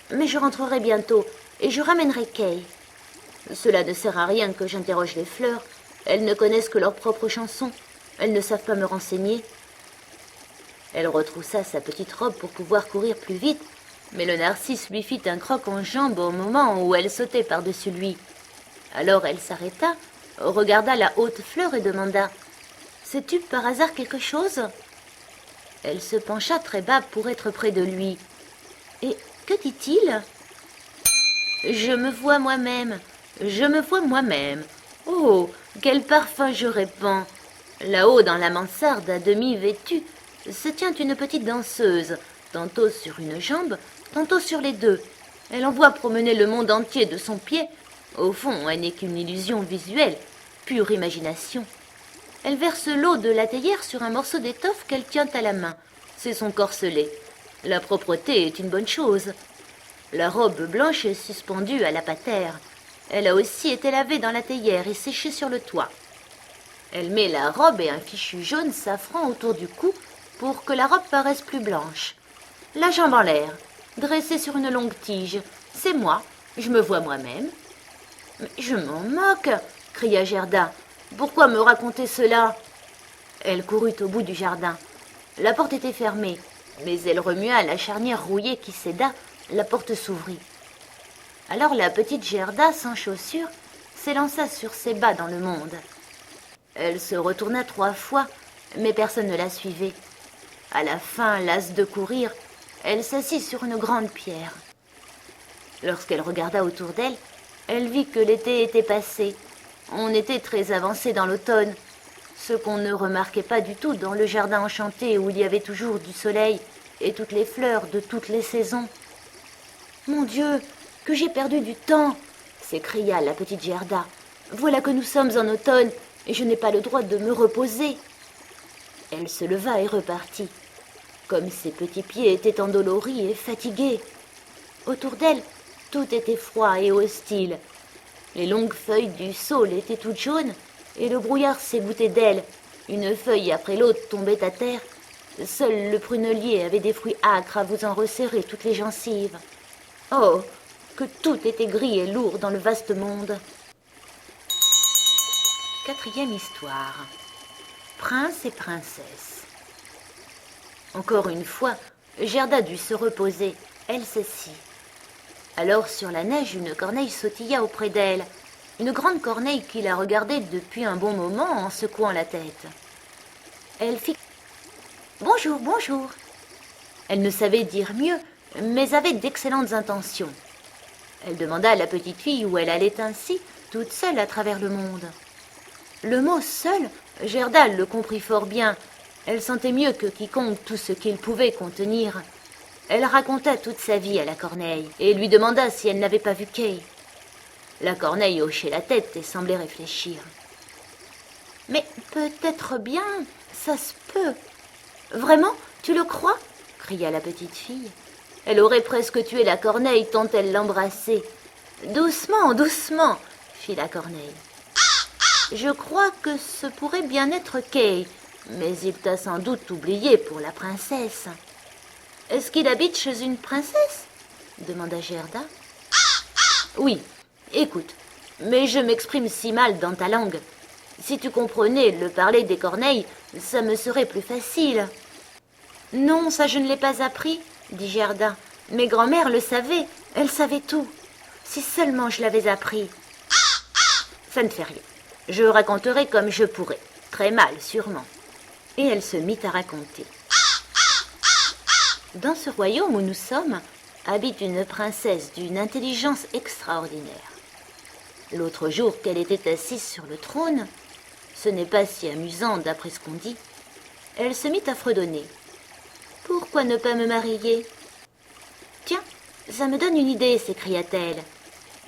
Mais je rentrerai bientôt et je ramènerai Kay. Cela ne sert à rien que j'interroge les fleurs. Elles ne connaissent que leurs propres chansons. Elles ne savent pas me renseigner. Elle retroussa sa petite robe pour pouvoir courir plus vite, mais le narcisse lui fit un croc en jambe au moment où elle sautait par-dessus lui. Alors elle s'arrêta, regarda la haute fleur et demanda « Sais-tu par hasard quelque chose ?» Elle se pencha très bas pour être près de lui. « Et que dit-il ?»« Je me vois moi-même, je me vois moi-même. Oh, quel parfum je répands ! Là-haut dans la mansarde, à demi vêtue, se tient une petite danseuse, tantôt sur une jambe, tantôt sur les deux. Elle envoie promener le monde entier de son pied. Au fond, elle n'est qu'une illusion visuelle, pure imagination. Elle verse l'eau de la théière sur un morceau d'étoffe qu'elle tient à la main. C'est son corselet. La propreté est une bonne chose. La robe blanche est suspendue à la patère. Elle a aussi été lavée dans la théière et séchée sur le toit. Elle met la robe et un fichu jaune safran autour du cou pour que la robe paraisse plus blanche. La jambe en l'air, dressée sur une longue tige. C'est moi, je me vois moi-même. « Mais je m'en moque !» cria Gerda. « Pourquoi me raconter cela ?» Elle courut au bout du jardin. La porte était fermée, mais elle remua la charnière rouillée qui céda. La porte s'ouvrit. Alors la petite Gerda, sans chaussures, s'élança sur ses pas dans le monde. Elle se retourna 3 fois, mais personne ne la suivait. À la fin, lasse de courir, elle s'assit sur une grande pierre. Lorsqu'elle regarda autour d'elle, elle vit que l'été était passé. On était très avancé dans l'automne, ce qu'on ne remarquait pas du tout dans le jardin enchanté où il y avait toujours du soleil et toutes les fleurs de toutes les saisons. « Mon Dieu, que j'ai perdu du temps !» s'écria la petite Gerda. « Voilà que nous sommes en automne et je n'ai pas le droit de me reposer. » Elle se leva et repartit, comme ses petits pieds étaient endoloris et fatigués. Autour d'elle, tout était froid et hostile. Les longues feuilles du saule étaient toutes jaunes et le brouillard s'égouttait d'elles. Une feuille après l'autre tombait à terre. Seul le prunelier avait des fruits âcres à vous en resserrer toutes les gencives. Oh, que tout était gris et lourd dans le vaste monde. 4e histoire. Prince et princesse. Encore une fois, Gerda dut se reposer. Elle s'assit. Alors sur la neige, une corneille sautilla auprès d'elle. Une grande corneille qui la regardait depuis un bon moment en secouant la tête. Elle fit « Bonjour, bonjour !» Elle ne savait dire mieux, mais avait d'excellentes intentions. Elle demanda à la petite fille où elle allait ainsi, toute seule à travers le monde. Le mot « seul », Gerda le comprit fort bien. Elle sentait mieux que quiconque tout ce qu'il pouvait contenir. Elle raconta toute sa vie à la corneille et lui demanda si elle n'avait pas vu Kay. La corneille hochait la tête et semblait réfléchir. « Mais peut-être bien, ça se peut. »« Vraiment, tu le crois ?» cria la petite fille. Elle aurait presque tué la corneille tant elle l'embrassait. « Doucement, doucement !» fit la corneille. « Je crois que ce pourrait bien être Kay, mais il t'a sans doute oublié pour la princesse. »« Est-ce qu'il habite chez une princesse ?» demanda Gerda. « Oui, écoute, mais je m'exprime si mal dans ta langue. Si tu comprenais le parler des corneilles, ça me serait plus facile. »« Non, ça je ne l'ai pas appris, » dit Gerda. « Mes grand-mères le savaient, elles savaient tout. Si seulement je l'avais appris. »« Ça ne fait rien. Je raconterai comme je pourrai. Très mal, sûrement. » Et elle se mit à raconter. Dans ce royaume où nous sommes, habite une princesse d'une intelligence extraordinaire. L'autre jour qu'elle était assise sur le trône, ce n'est pas si amusant d'après ce qu'on dit, elle se mit à fredonner. « Pourquoi ne pas me marier ?»« Tiens, ça me donne une idée, s'écria-t-elle.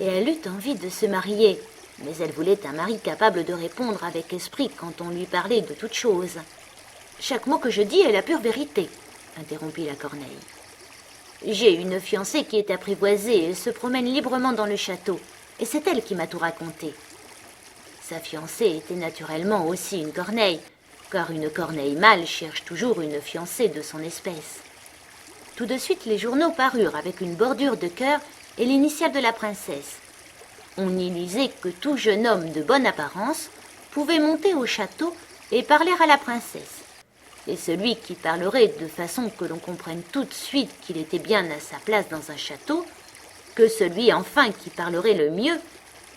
Et elle eut envie de se marier, mais elle voulait un mari capable de répondre avec esprit quand on lui parlait de toutes choses. « Chaque mot que je dis est la pure vérité, » interrompit la corneille. « J'ai une fiancée qui est apprivoisée et se promène librement dans le château, et c'est elle qui m'a tout raconté. » Sa fiancée était naturellement aussi une corneille, car une corneille mâle cherche toujours une fiancée de son espèce. Tout de suite, les journaux parurent avec une bordure de cœur et l'initiale de la princesse. On y lisait que tout jeune homme de bonne apparence pouvait monter au château et parler à la princesse. et celui qui parlerait de façon que l'on comprenne tout de suite qu'il était bien à sa place dans un château, que celui enfin qui parlerait le mieux,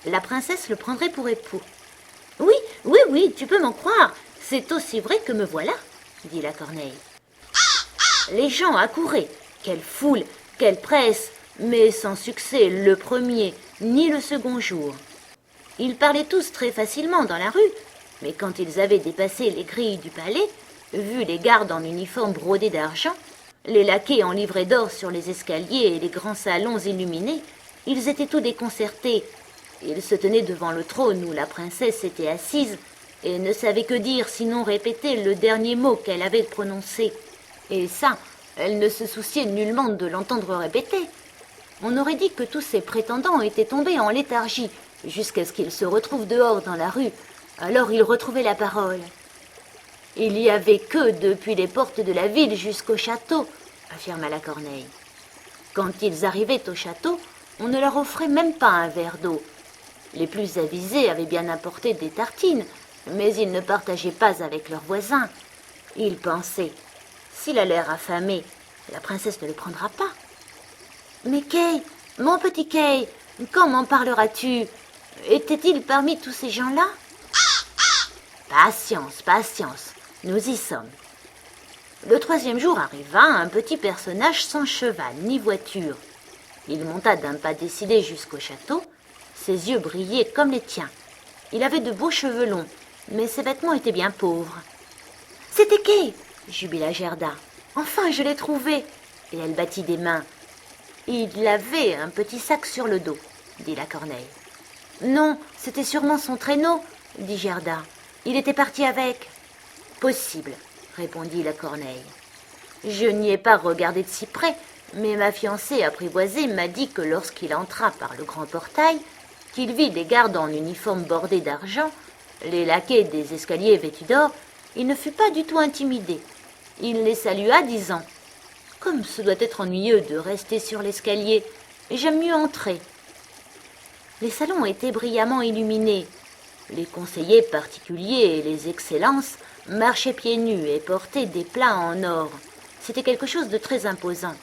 la princesse le prendrait pour époux. « Oui, oui, oui, tu peux m'en croire, c'est aussi vrai que me voilà, » dit la corneille. Les gens accouraient, quelle foule, quelle presse, mais sans succès le premier ni le second jour. Ils parlaient tous très facilement dans la rue, mais quand ils avaient dépassé les grilles du palais, vu les gardes en uniforme brodé d'argent, les laquais en livrée d'or sur les escaliers et les grands salons illuminés, ils étaient tout déconcertés. Ils se tenaient devant le trône où la princesse était assise et ne savaient que dire sinon répéter le dernier mot qu'elle avait prononcé. Et ça, elle ne se souciait nullement de l'entendre répéter. On aurait dit que tous ces prétendants étaient tombés en léthargie jusqu'à ce qu'ils se retrouvent dehors dans la rue. Alors ils retrouvaient la parole. Il y avait que depuis les portes de la ville jusqu'au château, affirma la corneille. Quand ils arrivaient au château, on ne leur offrait même pas un verre d'eau. Les plus avisés avaient bien apporté des tartines, mais ils ne partageaient pas avec leurs voisins. Ils pensaient, s'il a l'air affamé, la princesse ne le prendra pas. Mais Kay, mon petit Kay, quand m'en parleras-tu? Était-il parmi tous ces gens-là? Patience, patience, nous y sommes. Le 3e jour arriva un petit personnage sans cheval ni voiture. Il monta d'un pas décidé jusqu'au château. Ses yeux brillaient comme les tiens. Il avait de beaux cheveux longs, mais ses vêtements étaient bien pauvres. « C'était Kay !» jubila Gerda. « Enfin, je l'ai trouvé !» Et elle battit des mains. « Il avait un petit sac sur le dos, » dit la corneille. « Non, c'était sûrement son traîneau, » dit Gerda. « Il était parti avec. »« Possible, » répondit la corneille. « Je n'y ai pas regardé de si près, mais ma fiancée apprivoisée m'a dit que lorsqu'il entra par le grand portail, qu'il vit des gardes en uniforme bordé d'argent, les laquais des escaliers vêtus d'or, il ne fut pas du tout intimidé. Il les salua, disant « Comme ce doit être ennuyeux de rester sur l'escalier, j'aime mieux entrer. » Les salons étaient brillamment illuminés. Les conseillers particuliers et les excellences marchaient pieds nus et portaient des plats en or. C'était quelque chose de très imposant.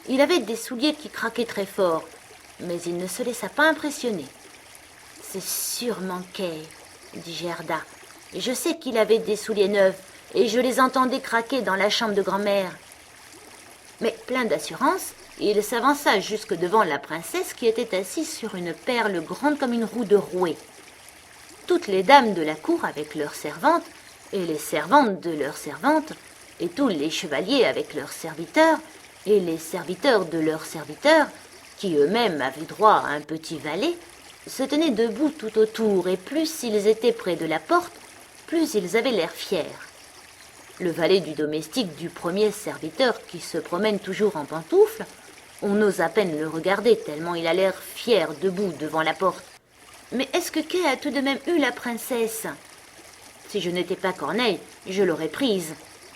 Il avait des souliers qui craquaient très fort, mais il ne se laissa pas impressionner. « C'est sûrement Kay, » dit Gerda. « Je sais qu'il avait des souliers neufs, et je les entendais craquer dans la chambre de grand-mère. » Mais plein d'assurance, il s'avança jusque devant la princesse qui était assise sur une perle grande comme une roue de rouet. Toutes les dames de la cour avec leurs servantes, et les servantes de leurs servantes, et tous les chevaliers avec leurs serviteurs, et les serviteurs de leurs serviteurs, qui eux-mêmes avaient droit à un petit valet, se tenaient debout tout autour, et plus ils étaient près de la porte, plus ils avaient l'air fiers. Le valet du domestique du premier serviteur qui se promène toujours en pantoufles, on ose à peine le regarder tellement il a l'air fier debout devant la porte. Mais est-ce que Kay a tout de même eu la princesse? Si je n'étais pas Corneille, je l'aurais prise.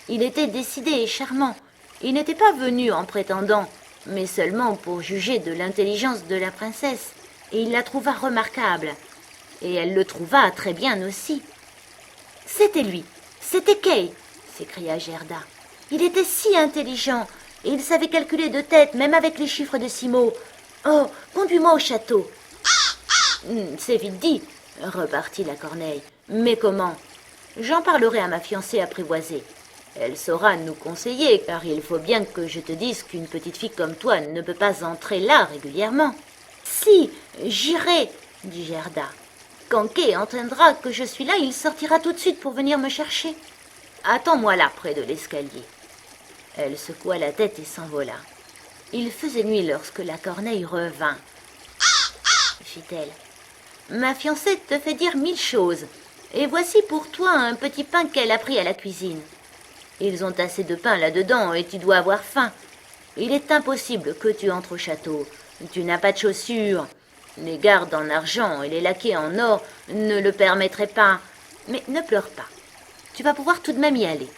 Il était décidé et charmant. Il n'était pas venu en prétendant, mais seulement pour juger de l'intelligence de la princesse, et il la trouva remarquable. Et elle le trouva très bien aussi. « C'était lui, c'était Kay !» s'écria Gerda. « Il était si intelligent, et il savait calculer de tête, même avec les chiffres de 6 mots. Oh, conduis-moi au château !»« C'est vite dit, » repartit la corneille. « Mais comment? J'en parlerai à ma fiancée apprivoisée. Elle saura nous conseiller, car il faut bien que je te dise qu'une petite fille comme toi ne peut pas entrer là régulièrement. »« Si, j'irai, » dit Gerda. « Quand Kay entendra que je suis là, il sortira tout de suite pour venir me chercher. Attends-moi là, près de l'escalier. » Elle secoua la tête et s'envola. Il faisait nuit lorsque la corneille revint. « fit-elle. Ma fiancée te fait dire 1000 choses, et voici pour toi un petit pain qu'elle a pris à la cuisine. Ils ont assez de pain là-dedans et tu dois avoir faim. Il est impossible que tu entres au château. Tu n'as pas de chaussures. Les gardes en argent et les laquais en or ne le permettraient pas. Mais ne pleure pas. Tu vas pouvoir tout de même y aller.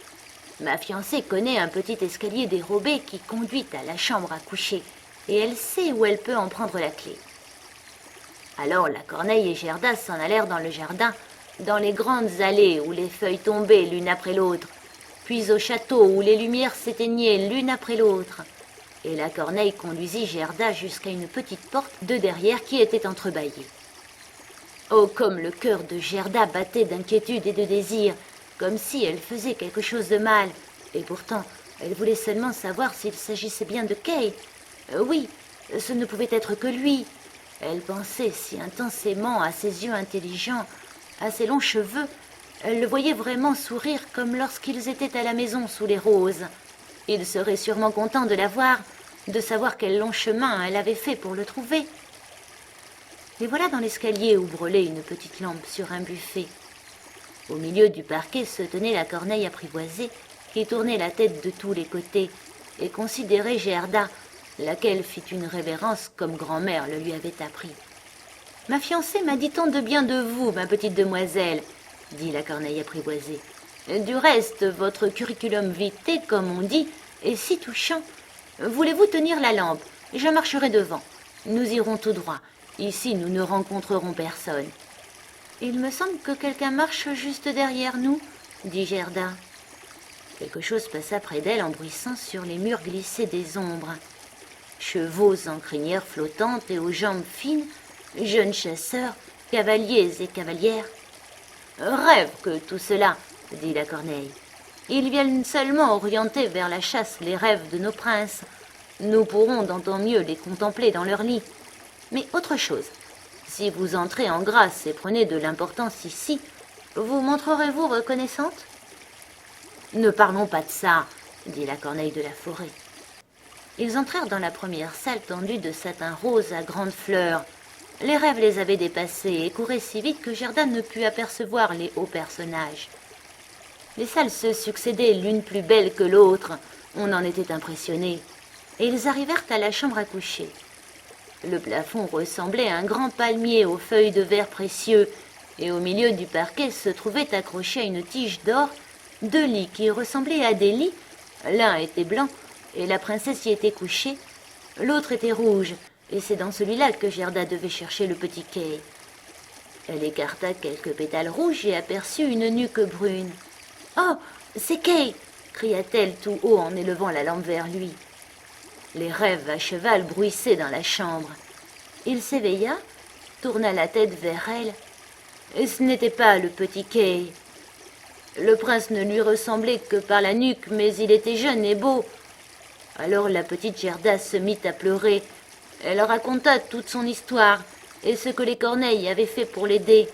Ma fiancée connaît un petit escalier dérobé qui conduit à la chambre à coucher, et elle sait où elle peut en prendre la clé. » Alors la corneille et Gerda s'en allèrent dans le jardin, dans les grandes allées où les feuilles tombaient l'une après l'autre. puis au château où les lumières s'éteignaient l'une après l'autre. Et la corneille conduisit Gerda jusqu'à une petite porte de derrière qui était entrebâillée. Oh, comme le cœur de Gerda battait d'inquiétude et de désir, comme si elle faisait quelque chose de mal. Et pourtant, elle voulait seulement savoir s'il s'agissait bien de Kay. Oui, ce ne pouvait être que lui. Elle pensait si intensément à ses yeux intelligents, à ses longs cheveux. Elle le voyait vraiment sourire comme lorsqu'ils étaient à la maison sous les roses. Il serait sûrement content de la voir, de savoir quel long chemin elle avait fait pour le trouver. Et voilà dans l'escalier où brûlait une petite lampe sur un buffet. Au milieu du parquet se tenait la corneille apprivoisée qui tournait la tête de tous les côtés et considérait Gerda, laquelle fit une révérence comme grand-mère le lui avait appris. « Ma fiancée m'a dit tant de bien de vous, ma petite demoiselle, » dit la corneille apprivoisée. « Du reste, votre curriculum vitae, comme on dit, est si touchant. Voulez-vous tenir la lampe? Je marcherai devant. Nous irons tout droit. Ici, nous ne rencontrerons personne. »« Il me semble que quelqu'un marche juste derrière nous, » dit Gerda. Quelque chose passa près d'elle en bruissant sur les murs glissés des ombres. Chevaux en crinière flottante et aux jambes fines, jeunes chasseurs, cavaliers et cavalières. « Rêve que tout cela, » dit la corneille. « Ils viennent seulement orienter vers la chasse les rêves de nos princes. Nous pourrons d'autant mieux les contempler dans leur lit. Mais autre chose, si vous entrez en grâce et prenez de l'importance ici, vous montrerez-vous reconnaissante ?»« Ne parlons pas de ça, » dit la corneille de la forêt. Ils entrèrent dans la première salle tendue de satin rose à grandes fleurs. Les rêves les avaient dépassés et couraient si vite que Gerda ne put apercevoir les hauts personnages. Les salles se succédaient l'une plus belle que l'autre, on en était impressionné, et ils arrivèrent à la chambre à coucher. Le plafond ressemblait à un grand palmier aux feuilles de verre précieux, et au milieu du parquet se trouvaient accrochés à une tige d'or 2 lits qui ressemblaient à des lits. L'un était blanc, et la princesse y était couchée. L'autre était rouge, et c'est dans celui-là que Gerda devait chercher le petit Kay. Elle écarta quelques pétales rouges et aperçut une nuque brune. « Oh, c'est Kay !» cria-t-elle tout haut en élevant la lampe vers lui. Les rêves à cheval bruissaient dans la chambre. Il s'éveilla, tourna la tête vers elle. Et ce n'était pas le petit Kay. Le prince ne lui ressemblait que par la nuque, mais il était jeune et beau. Alors la petite Gerda se mit à pleurer. Elle raconta toute son histoire et ce que les corneilles avaient fait pour l'aider.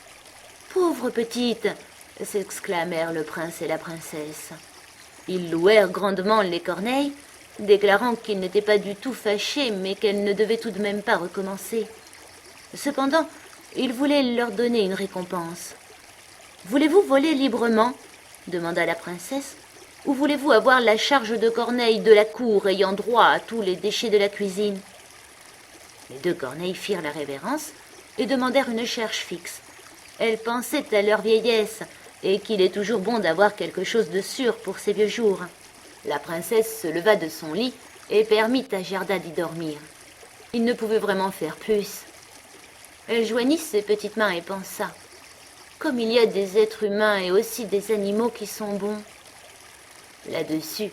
« Pauvre petite !» s'exclamèrent le prince et la princesse. Ils louèrent grandement les corneilles, déclarant qu'ils n'étaient pas du tout fâchés, mais qu'elles ne devaient tout de même pas recommencer. Cependant, ils voulaient leur donner une récompense. « Voulez-vous voler librement ?» demanda la princesse. « Ou voulez-vous avoir la charge de corneilles de la cour ayant droit à tous les déchets de la cuisine ?» Les 2 corneilles firent la révérence et demandèrent une charge fixe. Elles pensaient à leur vieillesse et qu'il est toujours bon d'avoir quelque chose de sûr pour ces vieux jours. La princesse se leva de son lit et permit à Gerda d'y dormir. Il ne pouvait vraiment faire plus. Elle joignit ses petites mains et pensa « Comme il y a des êtres humains et aussi des animaux qui sont bons. » Là-dessus,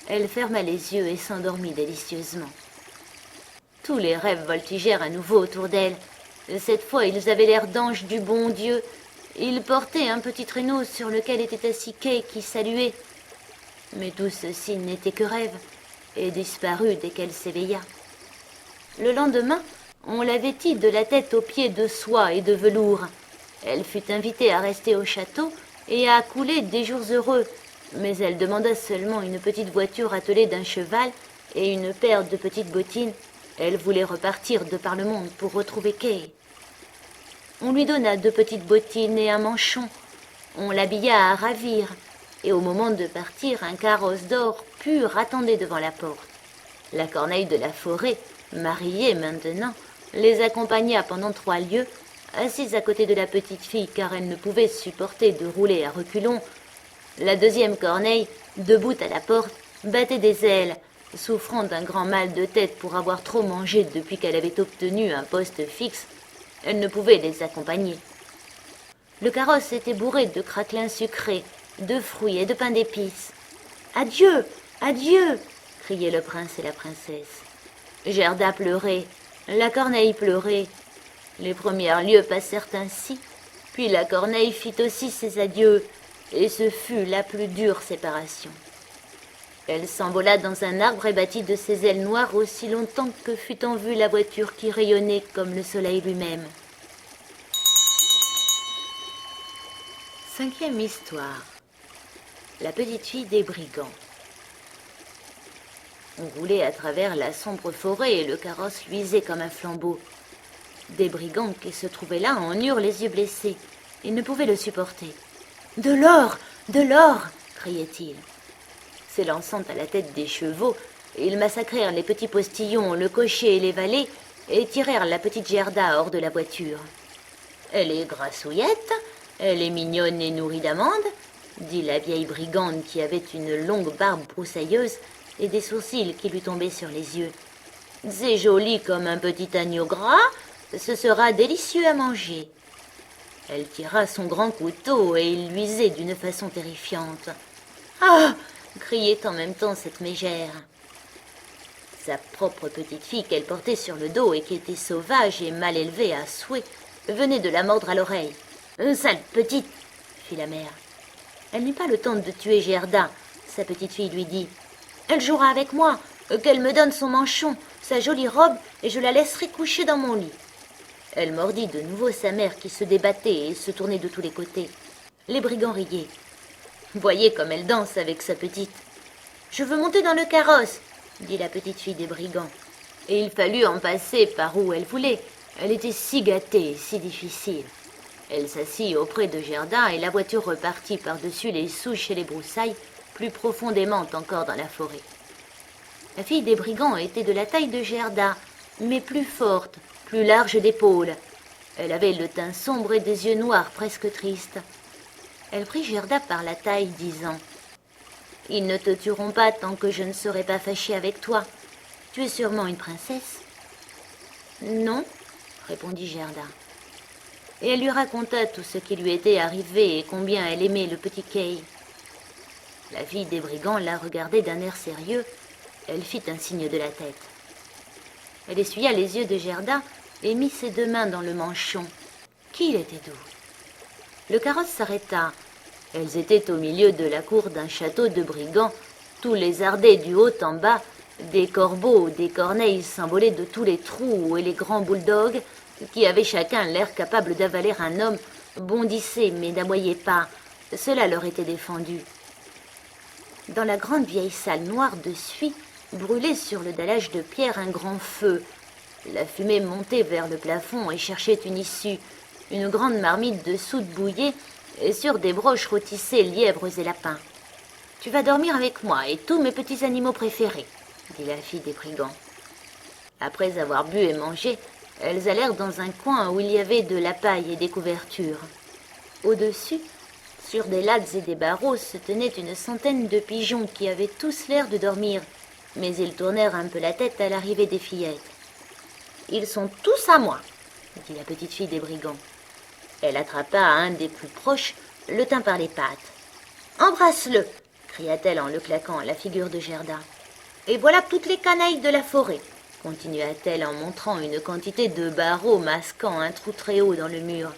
elle ferma les yeux et s'endormit délicieusement. Tous les rêves voltigèrent à nouveau autour d'elle. Cette fois, ils avaient l'air d'anges du bon Dieu. Ils portaient un petit traîneau sur lequel était assis Kay qui saluait. Mais tout ceci n'était que rêve et disparut dès qu'elle s'éveilla. Le lendemain, on la vêtit de la tête aux pieds de soie et de velours. Elle fut invitée à rester au château et à couler des jours heureux, mais elle demanda seulement une petite voiture attelée d'un cheval et une paire de petites bottines. Elle voulait repartir de par le monde pour retrouver Kay. On lui donna 2 petites bottines et un manchon. On l'habilla à ravir, et au moment de partir, un carrosse d'or pur attendait devant la porte. La corneille de la forêt, mariée maintenant, les accompagna pendant 3 lieues, assise à côté de la petite fille car elle ne pouvait supporter de rouler à reculons. La 2e corneille, debout à la porte, battait des ailes, souffrant d'un grand mal de tête pour avoir trop mangé depuis qu'elle avait obtenu un poste fixe. Elle ne pouvait les accompagner. Le carrosse était bourré de craquelins sucrés, de fruits et de pain d'épices. « Adieu, adieu !» criaient le prince et la princesse. Gerda pleurait, la corneille pleurait. Les premières lieues passèrent ainsi, puis la corneille fit aussi ses adieux, et ce fut la plus dure séparation. Elle s'envola dans un arbre et battit de ses ailes noires aussi longtemps que fut en vue la voiture qui rayonnait comme le soleil lui-même. 5e histoire. La petite fille des brigands. On roulait à travers la sombre forêt et le carrosse luisait comme un flambeau. Des brigands qui se trouvaient là en eurent les yeux blessés. Ils ne pouvaient le supporter. « De l'or, de l'or !» criaient-ils. S'élançant à la tête des chevaux, ils massacrèrent les petits postillons, le cocher et les valets et tirèrent la petite Gerda hors de la voiture. « Elle est grassouillette, elle est mignonne et nourrie d'amandes, » dit la vieille brigande qui avait une longue barbe broussailleuse et des sourcils qui lui tombaient sur les yeux. « C'est joli comme un petit agneau gras, ce sera délicieux à manger. » Elle tira son grand couteau et il luisait d'une façon terrifiante. « Ah !» criait en même temps cette mégère. Sa propre petite fille qu'elle portait sur le dos et qui était sauvage et mal élevée à souhait venait de la mordre à l'oreille. « Sale petite !» fit la mère. Elle n'eut pas le temps de tuer Gerda, sa petite fille lui dit. « Elle jouera avec moi, qu'elle me donne son manchon, sa jolie robe, et je la laisserai coucher dans mon lit. » Elle mordit de nouveau sa mère qui se débattait et se tournait de tous les côtés. Les brigands riaient. « Voyez comme elle danse avec sa petite. »« Je veux monter dans le carrosse, » dit la petite fille des brigands. Et il fallut en passer par où elle voulait. Elle était si gâtée et si difficile. Elle s'assit auprès de Gerda et la voiture repartit par-dessus les souches et les broussailles, plus profondément encore dans la forêt. La fille des brigands était de la taille de Gerda, mais plus forte, plus large d'épaules. Elle avait le teint sombre et des yeux noirs presque tristes. Elle prit Gerda par la taille, disant « Ils ne te tueront pas tant que je ne serai pas fâchée avec toi. Tu es sûrement une princesse ?»« Non, » répondit Gerda. Et elle lui raconta tout ce qui lui était arrivé et combien elle aimait le petit Kay. La fille des brigands la regardait d'un air sérieux. Elle fit un signe de la tête. Elle essuya les yeux de Gerda et mit ses deux mains dans le manchon. Qu'il était doux! Le carrosse s'arrêta. Elles étaient au milieu de la cour d'un château de brigands, tous lézardés du haut en bas, des corbeaux, des corneilles s'envolaient de tous les trous et les grands bulldogs, qui avaient chacun l'air capable d'avaler un homme, bondissaient mais n'aboyaient pas. Cela leur était défendu. Dans la grande vieille salle noire de suie, brûlait sur le dallage de pierre un grand feu. La fumée montait vers le plafond et cherchait une issue. Une grande marmite de soude bouillait et sur des broches rôtissaient lièvres et lapins. « Tu vas dormir avec moi et tous mes petits animaux préférés, » dit la fille des brigands. Après avoir bu et mangé, elles allèrent dans un coin où il y avait de la paille et des couvertures. Au-dessus, sur des lattes et des barreaux, se tenaient une centaine de pigeons qui avaient tous l'air de dormir, mais ils tournèrent un peu la tête à l'arrivée des fillettes. « Ils sont tous à moi, » dit la petite fille des brigands. Elle attrapa un des plus proches, le tint par les pattes. « Embrasse-le » cria-t-elle en le claquant à la figure de Gerda. « Et voilà toutes les canailles de la forêt » continua-t-elle en montrant une quantité de barreaux masquant un trou très haut dans le mur.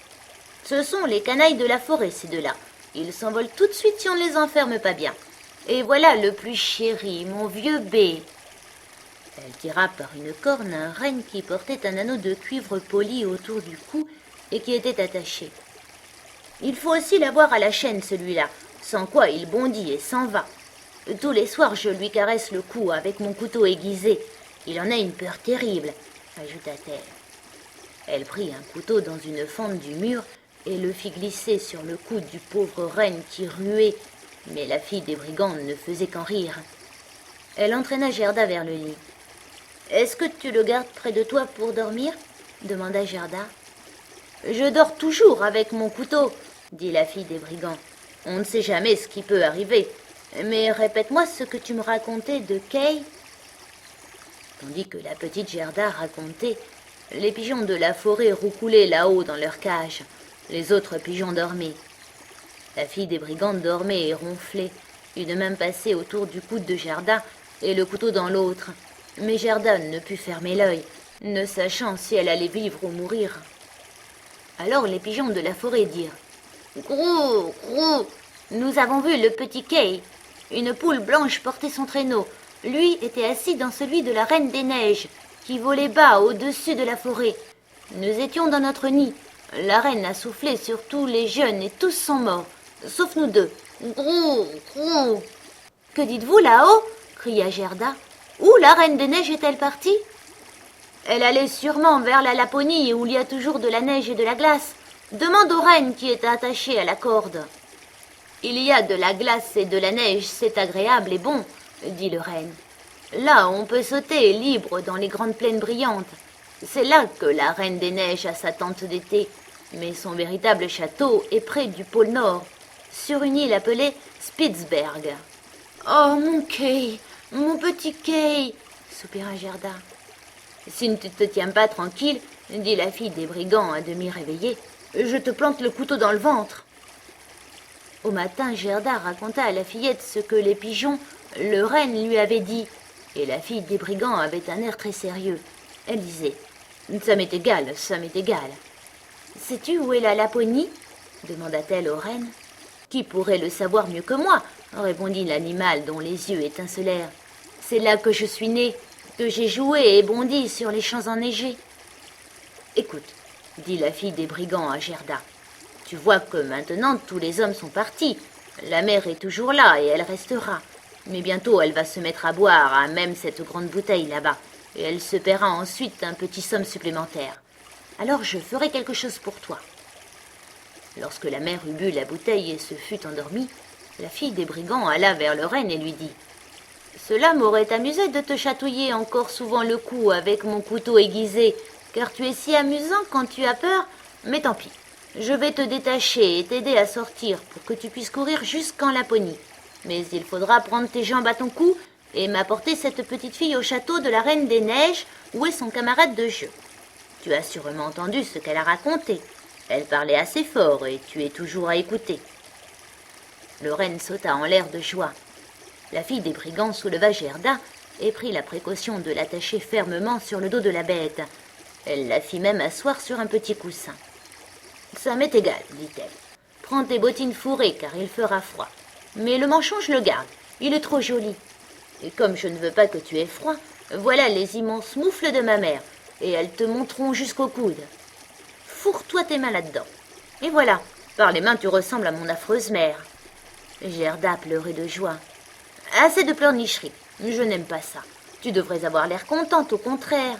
« Ce sont les canailles de la forêt, ces deux-là. Ils s'envolent tout de suite si on ne les enferme pas bien. Et voilà le plus chéri, mon vieux B. » Elle tira par une corne un renne qui portait un anneau de cuivre poli autour du cou et qui était attaché. « Il faut aussi l'avoir à la chaîne, celui-là, sans quoi il bondit et s'en va. Tous les soirs, je lui caresse le cou avec mon couteau aiguisé. Il en a une peur terrible, » ajouta-t-elle. Elle prit un couteau dans une fente du mur et le fit glisser sur le cou du pauvre renne qui ruait, mais la fille des brigands ne faisait qu'en rire. Elle entraîna Gerda vers le lit. « Est-ce que tu le gardes près de toi pour dormir ?» demanda Gerda. « Je dors toujours avec mon couteau, » dit la fille des brigands. « On ne sait jamais ce qui peut arriver. Mais répète-moi ce que tu me racontais de Kay. » Tandis que la petite Gerda racontait, les pigeons de la forêt roucoulaient là-haut dans leur cage. Les autres pigeons dormaient. La fille des brigands dormait et ronflait, une main passée autour du coude de Gerda et le couteau dans l'autre. Mais Gerda ne put fermer l'œil, ne sachant si elle allait vivre ou mourir. Alors les pigeons de la forêt dirent « Grou, grou, nous avons vu le petit Kay. Une poule blanche portait son traîneau. Lui était assis dans celui de la Reine des Neiges, qui volait bas au-dessus de la forêt. Nous étions dans notre nid. La reine a soufflé sur tous les jeunes et tous sont morts, sauf nous deux. Grou, grou. Que dites-vous là-haut ? Cria Gerda. Où la Reine des Neiges est-elle partie ? Elle allait sûrement vers la Laponie où il y a toujours de la neige et de la glace. Demande aux reines qui est attachée à la corde. Il y a de la glace et de la neige, c'est agréable et bon, dit le renne. Là, on peut sauter libre dans les grandes plaines brillantes. C'est là que la Reine des Neiges a sa tente d'été. Mais son véritable château est près du pôle Nord, sur une île appelée Spitzberg. « Oh, mon Kay, mon petit Kay !» soupira Gerda. « Si tu ne te tiens pas tranquille, dit la fille des brigands à demi réveillée, je te plante le couteau dans le ventre. » Au matin, Gerda raconta à la fillette ce que les pigeons, le renne, lui avaient dit, et la fille des brigands avait un air très sérieux. Elle disait « Ça m'est égal, ça m'est égal. » « Sais-tu où est la Laponie ?» demanda-t-elle au renne. « Qui pourrait le savoir mieux que moi ?» répondit l'animal dont les yeux étincelèrent. « C'est là que je suis né, que j'ai joué et bondi sur les champs enneigés. »« Écoute, » dit la fille des brigands à Gerda, « tu vois que maintenant tous les hommes sont partis. La mer est toujours là et elle restera. Mais bientôt elle va se mettre à boire à même cette grande bouteille là-bas, et elle se paiera ensuite un petit somme supplémentaire. Alors je ferai quelque chose pour toi. » Lorsque la mère eut bu la bouteille et se fut endormie, la fille des brigands alla vers le renne et lui dit « Cela m'aurait amusé de te chatouiller encore souvent le cou avec mon couteau aiguisé, car tu es si amusant quand tu as peur, mais tant pis. Je vais te détacher et t'aider à sortir pour que tu puisses courir jusqu'en Laponie. Mais il faudra prendre tes jambes à ton cou et m'apporter cette petite fille au château de la Reine des Neiges où est son camarade de jeu. Tu as sûrement entendu ce qu'elle a raconté. Elle parlait assez fort et tu es toujours à écouter. » Le renne sauta en l'air de joie. La fille des brigands souleva Gerda et prit la précaution de l'attacher fermement sur le dos de la bête. Elle la fit même asseoir sur un petit coussin. « Ça m'est égal, dit-elle. Prends tes bottines fourrées car il fera froid. Mais le manchon, je le garde. Il est trop joli. Et comme je ne veux pas que tu aies froid, voilà les immenses moufles de ma mère. Et elles te monteront jusqu'au coude. Fourre-toi tes mains là-dedans. Et voilà, par les mains tu ressembles à mon affreuse mère. » Gerda pleurait de joie. « Assez de pleurnicherie, je n'aime pas ça. Tu devrais avoir l'air contente, au contraire.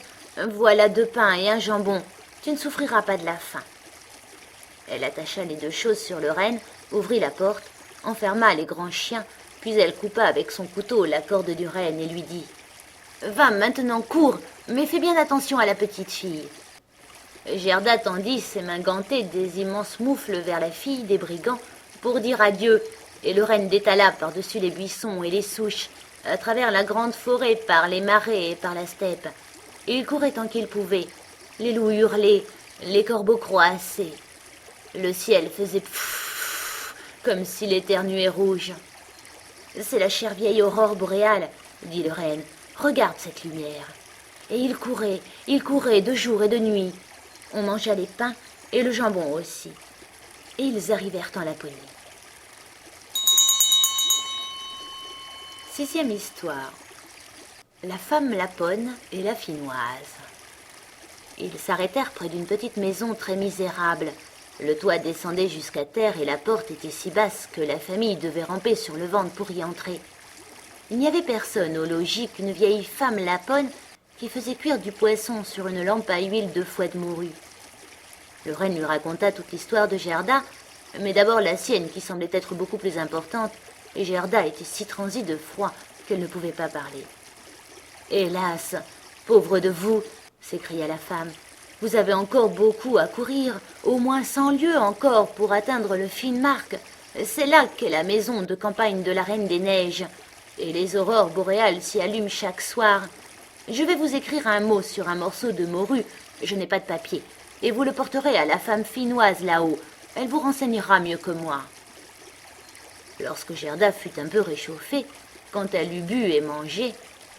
Voilà 2 pains et un jambon, tu ne souffriras pas de la faim. » Elle attacha les 2 choses sur le renne, ouvrit la porte, enferma les grands chiens, puis elle coupa avec son couteau la corde du renne et lui dit « Va maintenant, cours, mais fais bien attention à la petite fille. » Gerda tendit ses mains gantées des immenses moufles vers la fille des brigands pour dire adieu, et le renne détala par-dessus les buissons et les souches, à travers la grande forêt, par les marais et par la steppe. Il courait tant qu'il pouvait. Les loups hurlaient, les corbeaux croassaient. Le ciel faisait pfff, comme s'il éternuait rouge. « C'est la chère vieille aurore boréale, » dit le renne. « Regarde cette lumière. » Et il courait de jour et de nuit. On mangea les pains et le jambon aussi. Et ils arrivèrent en Laponie. 6e histoire. La femme lapone et la finnoise. Ils s'arrêtèrent près d'une petite maison très misérable. Le toit descendait jusqu'à terre et la porte était si basse que la famille devait ramper sur le ventre pour y entrer. Il n'y avait personne au logis qu'une vieille femme lapone qui faisait cuire du poisson sur une lampe à huile de fouet de morue. Le renne lui raconta toute l'histoire de Gerda, mais d'abord la sienne qui semblait être beaucoup plus importante, et Gerda était si transie de froid qu'elle ne pouvait pas parler. « Hélas, pauvre de vous !» s'écria la femme. « Vous avez encore beaucoup à courir, au moins 100 lieues encore pour atteindre le Finnmark. C'est là qu'est la maison de campagne de la Reine des Neiges, et les aurores boréales s'y allument chaque soir. Je vais vous écrire un mot sur un morceau de morue, je n'ai pas de papier, et vous le porterez à la femme finnoise là-haut. Elle vous renseignera mieux que moi. » Lorsque Gerda fut un peu réchauffée, quand elle eut bu et mangé,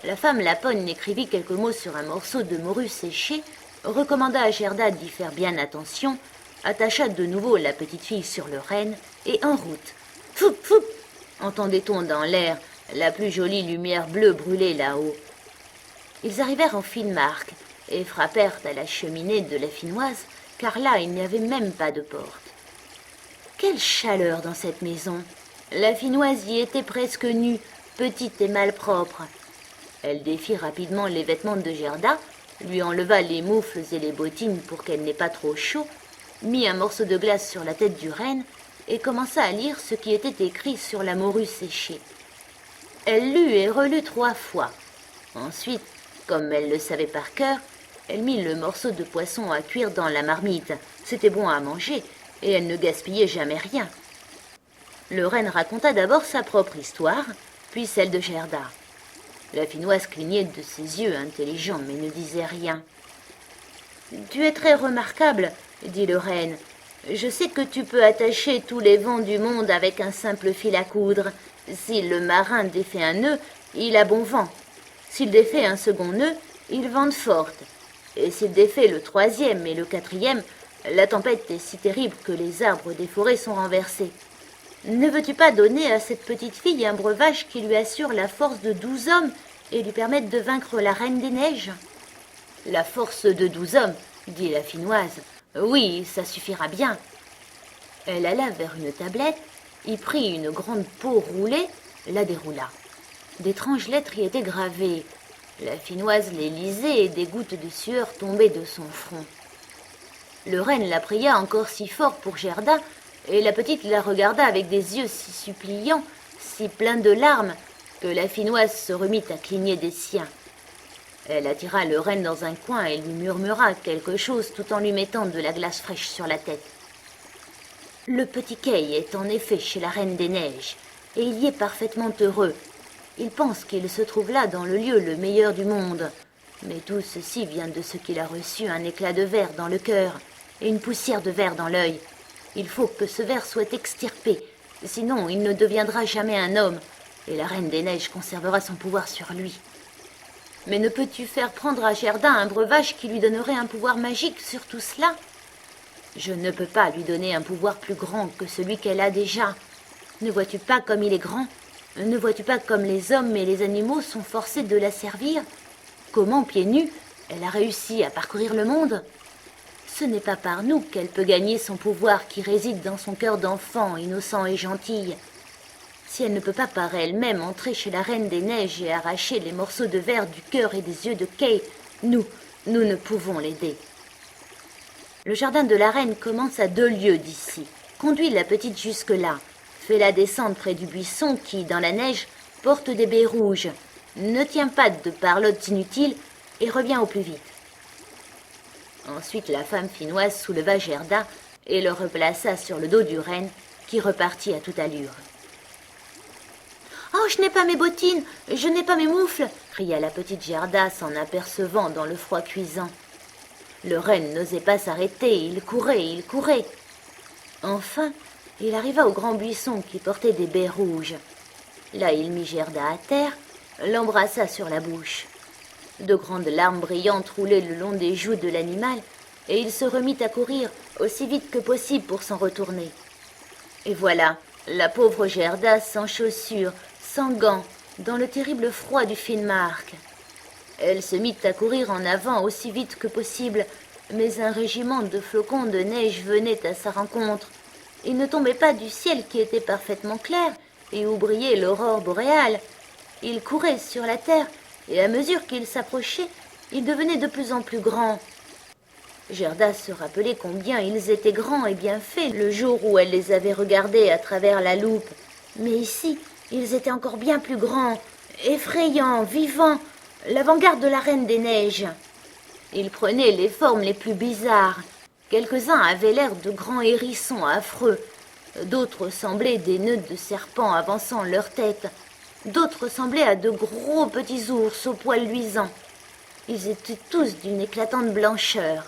la femme Lapogne écrivit quelques mots sur un morceau de morue séchée, recommanda à Gerda d'y faire bien attention, attacha de nouveau la petite fille sur le renne et en route. Foup, foup, entendait-on dans l'air la plus jolie lumière bleue brûler là-haut. Ils arrivèrent en Finnmark et frappèrent à la cheminée de la Finnoise, car là il n'y avait même pas de porte. Quelle chaleur dans cette maison! La Finnoise y était presque nue, petite et malpropre. Elle défit rapidement les vêtements de Gerda, lui enleva les moufles et les bottines pour qu'elle n'ait pas trop chaud, mit un morceau de glace sur la tête du renne et commença à lire ce qui était écrit sur la morue séchée. Elle lut et relut 3 fois. Ensuite, comme elle le savait par cœur, elle mit le morceau de poisson à cuire dans la marmite. C'était bon à manger et elle ne gaspillait jamais rien. Le renne raconta d'abord sa propre histoire, puis celle de Gerda. La Finnoise clignait de ses yeux intelligents, mais ne disait rien. « Tu es très remarquable, » dit le renne. « Je sais que tu peux attacher tous les vents du monde avec un simple fil à coudre. Si le marin défait un nœud, il a bon vent. S'il défait un second nœud, il vente forte. Et s'il défait le 3e et le 4e, la tempête est si terrible que les arbres des forêts sont renversés. Ne veux-tu pas donner à cette petite fille un breuvage qui lui assure la force de 12 hommes et lui permette de vaincre la Reine des Neiges ?»« La force de 12 hommes, dit la Finnoise. Oui, ça suffira bien. » Elle alla vers une tablette, y prit une grande peau roulée, la déroula. D'étranges lettres y étaient gravées. La Finnoise les lisait et des gouttes de sueur tombaient de son front. Le renne la pria encore si fort pour Gerda, et la petite la regarda avec des yeux si suppliants, si pleins de larmes, que la Finnoise se remit à cligner des siens. Elle attira le renne dans un coin et lui murmura quelque chose tout en lui mettant de la glace fraîche sur la tête. Le petit Kay est en effet chez la Reine des Neiges, et il y est parfaitement heureux. Il pense qu'il se trouve là dans le lieu le meilleur du monde. Mais tout ceci vient de ce qu'il a reçu un éclat de verre dans le cœur et une poussière de verre dans l'œil. Il faut que ce verre soit extirpé, sinon il ne deviendra jamais un homme, et la Reine des Neiges conservera son pouvoir sur lui. Mais ne peux-tu faire prendre à Gerda un breuvage qui lui donnerait un pouvoir magique sur tout cela ? Je ne peux pas lui donner un pouvoir plus grand que celui qu'elle a déjà. Ne vois-tu pas comme il est grand ? Ne vois-tu pas comme les hommes et les animaux sont forcés de la servir ? Comment, pieds nus, elle a réussi à parcourir le monde ? Ce n'est pas par nous qu'elle peut gagner son pouvoir qui réside dans son cœur d'enfant, innocent et gentille. Si elle ne peut pas par elle-même entrer chez la Reine des Neiges et arracher les morceaux de verre du cœur et des yeux de Kay, nous ne pouvons l'aider. Le jardin de la reine commence à 2 lieues d'ici. Conduis la petite jusque-là. Fais-la descendre près du buisson qui, dans la neige, porte des baies rouges. Ne tiens pas de parlotte inutile et reviens au plus vite. Ensuite, la femme finnoise souleva Gerda et le replaça sur le dos du renne, qui repartit à toute allure. « Oh, je n'ai pas mes bottines, je n'ai pas mes moufles !» cria la petite Gerda s'en apercevant dans le froid cuisant. Le renne n'osait pas s'arrêter, il courait. Enfin, il arriva au grand buisson qui portait des baies rouges. Là, il mit Gerda à terre, l'embrassa sur la bouche. De grandes larmes brillantes roulaient le long des joues de l'animal, et il se remit à courir aussi vite que possible pour s'en retourner. Et voilà, la pauvre Gerda sans chaussures, sans gants, dans le terrible froid du Finnmark. Elle se mit à courir en avant aussi vite que possible, mais un régiment de flocons de neige venait à sa rencontre. Il ne tombait pas du ciel qui était parfaitement clair et où brillait l'aurore boréale. Il courait sur la terre, et à mesure qu'il s'approchait, il devenait de plus en plus grand. Gerda se rappelait combien ils étaient grands et bien faits le jour où elle les avait regardés à travers la loupe. Mais ici, ils étaient encore bien plus grands, effrayants, vivants, l'avant-garde de la Reine des Neiges. Ils prenaient les formes les plus bizarres. Quelques-uns avaient l'air de grands hérissons affreux. D'autres semblaient des nœuds de serpents avançant leur tête. D'autres ressemblaient à de gros petits ours aux poils luisants. Ils étaient tous d'une éclatante blancheur.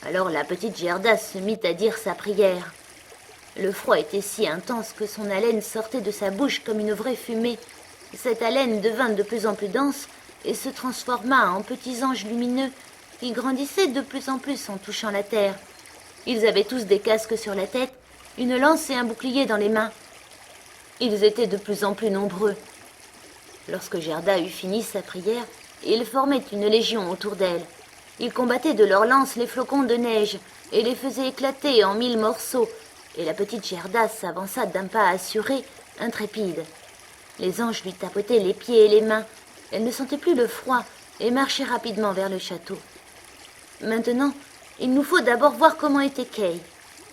Alors la petite Gerda se mit à dire sa prière. « Le froid était si intense que son haleine sortait de sa bouche comme une vraie fumée. Cette haleine devint de plus en plus dense et se transforma en petits anges lumineux qui grandissaient de plus en plus en touchant la terre. Ils avaient tous des casques sur la tête, une lance et un bouclier dans les mains. Ils étaient de plus en plus nombreux. Lorsque Gerda eut fini sa prière, ils formaient une légion autour d'elle. Ils combattaient de leurs lances les flocons de neige et les faisaient éclater en 1000 morceaux, et la petite Gerda s'avança d'un pas assuré, intrépide. Les anges lui tapotaient les pieds et les mains. Elle ne sentait plus le froid et marchait rapidement vers le château. Maintenant, il nous faut d'abord voir comment était Kay.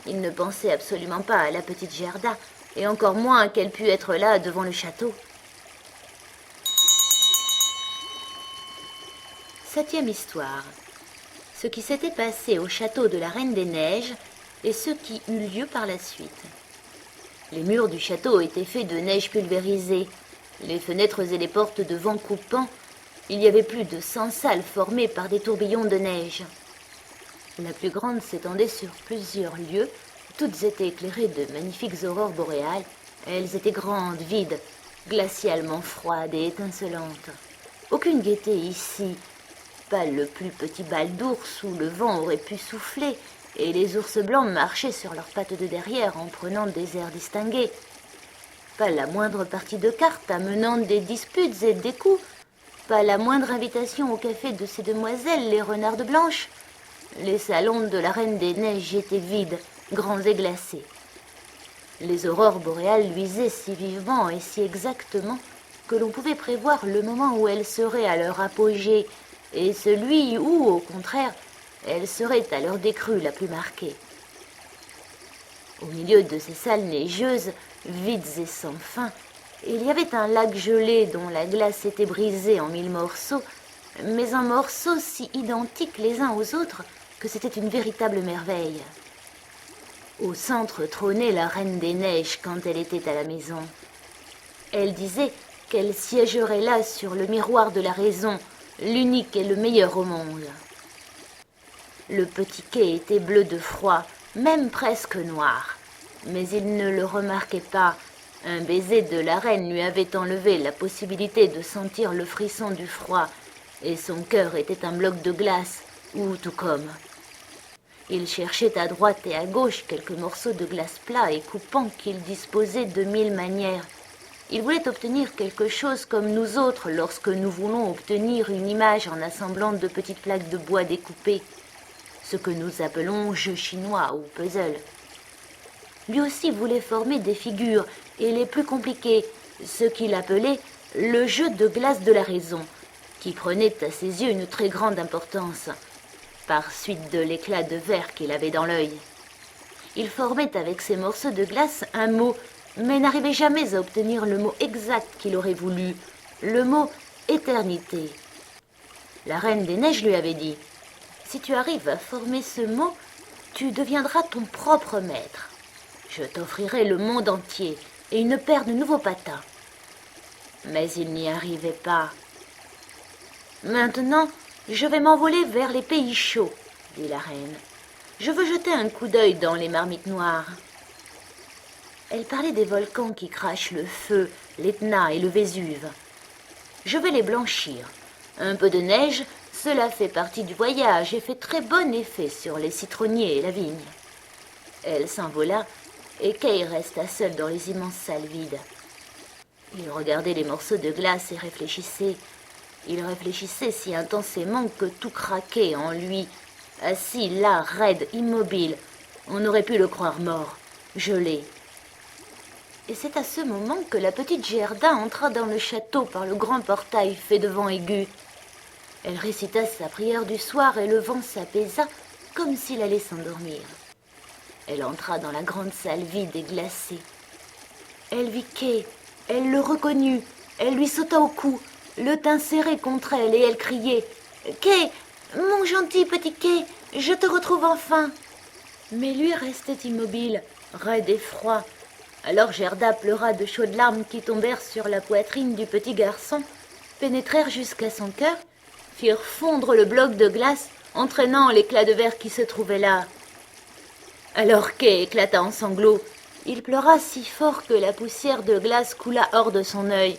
Il ne pensait absolument pas à la petite Gerda, et encore moins qu'elle pût être là devant le château. 7e histoire. Ce qui s'était passé au château de la Reine des Neiges et ce qui eut lieu par la suite. Les murs du château étaient faits de neige pulvérisée, les fenêtres et les portes de vent coupant. Il y avait plus de 100 salles formées par des tourbillons de neige. La plus grande s'étendait sur plusieurs lieues, toutes étaient éclairées de magnifiques aurores boréales. Elles étaient grandes, vides, glacialement froides et étincelantes. Aucune gaieté ici, pas le plus petit bal d'ours où le vent aurait pu souffler, et les ours blancs marchaient sur leurs pattes de derrière en prenant des airs distingués. Pas la moindre partie de cartes amenant des disputes et des coups, pas la moindre invitation au café de ces demoiselles, les renardes blanches. Les salons de la Reine des Neiges étaient vides, grands et glacés. Les aurores boréales luisaient si vivement et si exactement que l'on pouvait prévoir le moment où elles seraient à leur apogée et celui où, au contraire, elles seraient à leur décrue la plus marquée. Au milieu de ces salles neigeuses, vides et sans fin, il y avait un lac gelé dont la glace était brisée en 1000 morceaux, mais en morceaux si identiques les uns aux autres que c'était une véritable merveille. Au centre trônait la Reine des Neiges quand elle était à la maison. Elle disait qu'elle siégerait là sur le miroir de la raison, l'unique et le meilleur au monde. Le petit quai était bleu de froid, même presque noir, mais il ne le remarquait pas. Un baiser de la reine lui avait enlevé la possibilité de sentir le frisson du froid, et son cœur était un bloc de glace, ou tout comme. Il cherchait à droite et à gauche quelques morceaux de glace plats et coupants qu'il disposait de 1000 manières. Il voulait obtenir quelque chose comme nous autres lorsque nous voulons obtenir une image en assemblant de petites plaques de bois découpées, ce que nous appelons jeu chinois ou puzzle. Lui aussi voulait former des figures, et les plus compliquées, ce qu'il appelait le jeu de glace de la raison, qui prenait à ses yeux une très grande importance, par suite de l'éclat de verre qu'il avait dans l'œil. Il formait avec ces morceaux de glace un mot, mais n'arrivait jamais à obtenir le mot exact qu'il aurait voulu, le mot éternité. La Reine des Neiges lui avait dit « Si tu arrives à former ce mot, tu deviendras ton propre maître. Je t'offrirai le monde entier et une paire de nouveaux patins. » Mais il n'y arrivait pas. « Maintenant, je vais m'envoler vers les pays chauds, » dit la reine. « Je veux jeter un coup d'œil dans les marmites noires. » Elle parlait des volcans qui crachent le feu, l'Etna et le Vésuve. « Je vais les blanchir. Un peu de neige, cela fait partie du voyage et fait très bon effet sur les citronniers et la vigne. » Elle s'envola et Kay resta seul dans les immenses salles vides. Il regardait les morceaux de glace et réfléchissait. Il réfléchissait si intensément que tout craquait en lui, assis là, raide, immobile. On aurait pu le croire mort, gelé. Et c'est à ce moment que la petite Gerda entra dans le château par le grand portail fait de vent aigu. Elle récita sa prière du soir et le vent s'apaisa comme s'il allait s'endormir. Elle entra dans la grande salle vide et glacée. Elle vit Kay, elle le reconnut, elle lui sauta au cou, le tint serré contre elle et elle criait « Kay, mon gentil petit Kay, je te retrouve enfin !» Mais lui restait immobile, raide et froid. Alors Gerda pleura de chaudes larmes qui tombèrent sur la poitrine du petit garçon, pénétrèrent jusqu'à son cœur, firent fondre le bloc de glace, entraînant l'éclat de verre qui se trouvait là. Alors Kay éclata en sanglots. Il pleura si fort que la poussière de glace coula hors de son œil.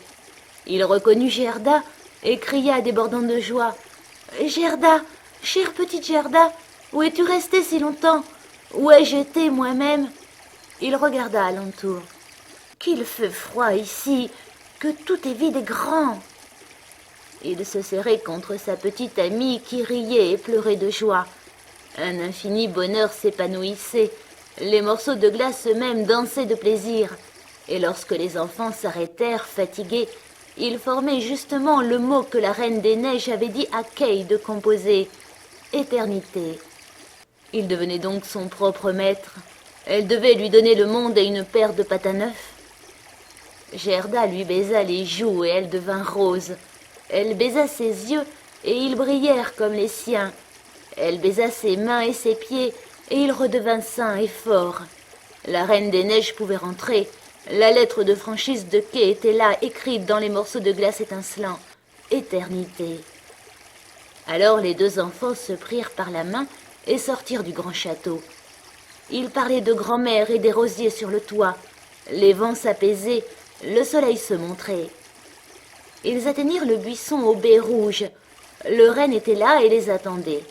Il reconnut Gerda et cria débordant de joie. « Gerda, chère petite Gerda, où es-tu restée si longtemps? Où ai-je été moi-même » Il regarda alentour. « Qu'il fait froid ici, que tout est vide et grand !» Il se serrait contre sa petite amie qui riait et pleurait de joie. Un infini bonheur s'épanouissait. Les morceaux de glace eux-mêmes dansaient de plaisir. Et lorsque les enfants s'arrêtèrent, fatigués, ils formaient justement le mot que la Reine des Neiges avait dit à Kay de composer. Éternité. Il devenait donc son propre maître. Elle devait lui donner le monde et une paire de patins neufs. Gerda lui baisa les joues et elle devint rose. Elle baisa ses yeux et ils brillèrent comme les siens. Elle baisa ses mains et ses pieds et il redevint sain et fort. La Reine des Neiges pouvait rentrer. La lettre de franchise de Kay était là, écrite dans les morceaux de glace étincelants. Éternité. Alors les deux enfants se prirent par la main et sortirent du grand château. Ils parlaient de grand-mère et des rosiers sur le toit. Les vents s'apaisaient, le soleil se montrait. Ils atteignirent le buisson aux baies rouges. Le renne était là et les attendait.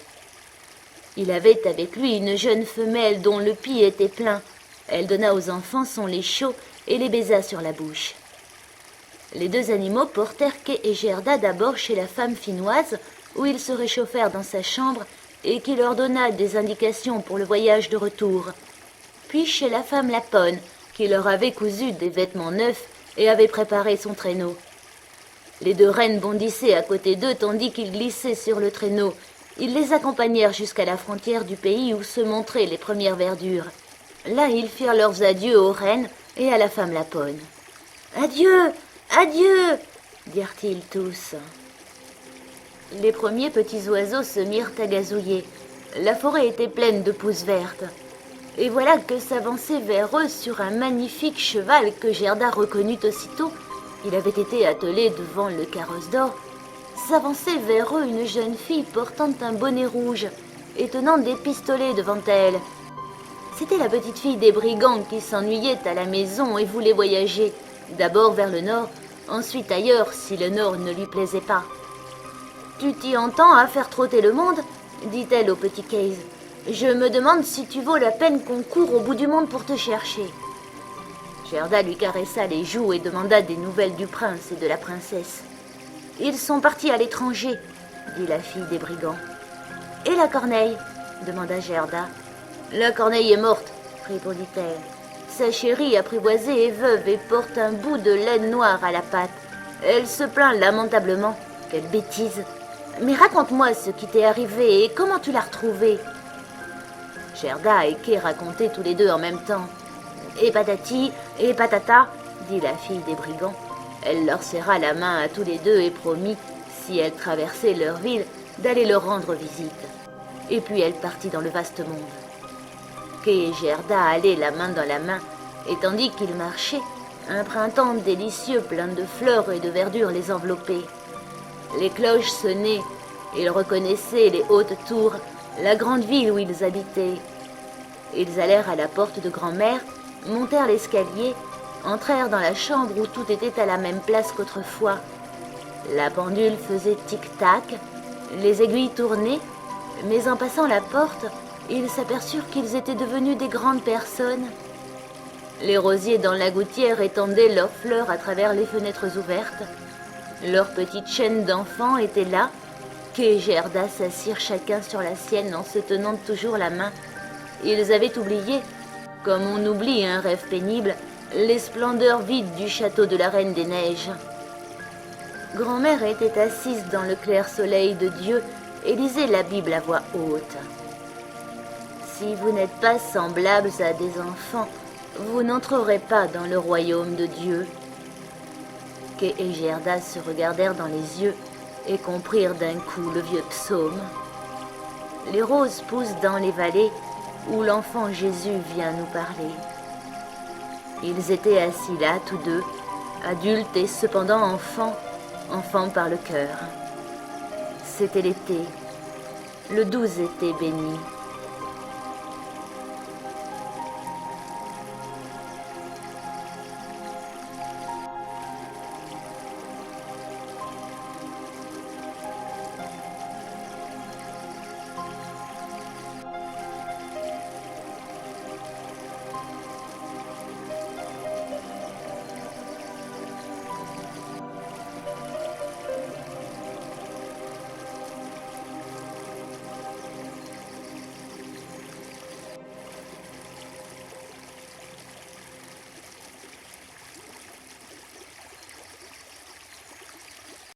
Il avait avec lui une jeune femelle dont le pis était plein. Elle donna aux enfants son lait chaud et les baisa sur la bouche. Les deux animaux portèrent Kay et Gerda d'abord chez la femme finnoise, où ils se réchauffèrent dans sa chambre et qui leur donna des indications pour le voyage de retour. Puis chez la femme Lapone, qui leur avait cousu des vêtements neufs et avait préparé son traîneau. Les deux rennes bondissaient à côté d'eux tandis qu'ils glissaient sur le traîneau. Ils les accompagnèrent jusqu'à la frontière du pays où se montraient les premières verdures. Là, ils firent leurs adieux aux rennes et à la femme Lapone. « Adieu, adieu !» dirent-ils tous. Les premiers petits oiseaux se mirent à gazouiller. La forêt était pleine de pousses vertes. Et voilà que s'avançait vers eux sur un magnifique cheval que Gerda reconnut aussitôt. Il avait été attelé devant le carrosse d'or. S'avançait vers eux une jeune fille portant un bonnet rouge et tenant des pistolets devant elle. C'était la petite fille des brigands qui s'ennuyait à la maison et voulait voyager, d'abord vers le nord, ensuite ailleurs si le nord ne lui plaisait pas. « Tu t'y entends à faire trotter le monde ?» dit-elle au petit Case. « Je me demande si tu vaux la peine qu'on court au bout du monde pour te chercher. » Gerda lui caressa les joues et demanda des nouvelles du prince et de la princesse. « Ils sont partis à l'étranger, » dit la fille des brigands. « Et la corneille ?» demanda Gerda. « La corneille est morte, » répondit-elle. « Sa chérie apprivoisée est veuve et porte un bout de laine noire à la patte. Elle se plaint lamentablement. Quelle bêtise! Mais raconte-moi ce qui t'est arrivé et comment tu l'as retrouvée. » Gerda et Kay racontaient tous les deux en même temps. « Et patati, et patata, » dit la fille des brigands. Elle leur serra la main à tous les deux et promit, si elles traversaient leur ville, d'aller leur rendre visite. Et puis elle partit dans le vaste monde. Kay et Gerda allaient la main dans la main, et tandis qu'ils marchaient, un printemps délicieux plein de fleurs et de verdure les enveloppait. Les cloches sonnaient, ils reconnaissaient les hautes tours, la grande ville où ils habitaient. Ils allèrent à la porte de grand-mère, montèrent l'escalier, entrèrent dans la chambre où tout était à la même place qu'autrefois. La pendule faisait tic-tac, les aiguilles tournaient, mais en passant la porte, ils s'aperçurent qu'ils étaient devenus des grandes personnes. Les rosiers dans la gouttière étendaient leurs fleurs à travers les fenêtres ouvertes. Leurs petites chaînes d'enfants étaient là. Kay et Gerda s'assirent chacun sur la sienne en se tenant toujours la main. Ils avaient oublié, comme on oublie un rêve pénible, les splendeurs vides du château de la Reine des Neiges. Grand-mère était assise dans le clair soleil de Dieu et lisait la Bible à voix haute. « Si vous n'êtes pas semblables à des enfants, vous n'entrerez pas dans le royaume de Dieu. » Kay et Gerda se regardèrent dans les yeux et comprirent d'un coup le vieux psaume. Les roses poussent dans les vallées où l'enfant Jésus vient nous parler. Ils étaient assis là, tous deux, adultes et cependant enfants par le cœur. C'était l'été, le doux été béni.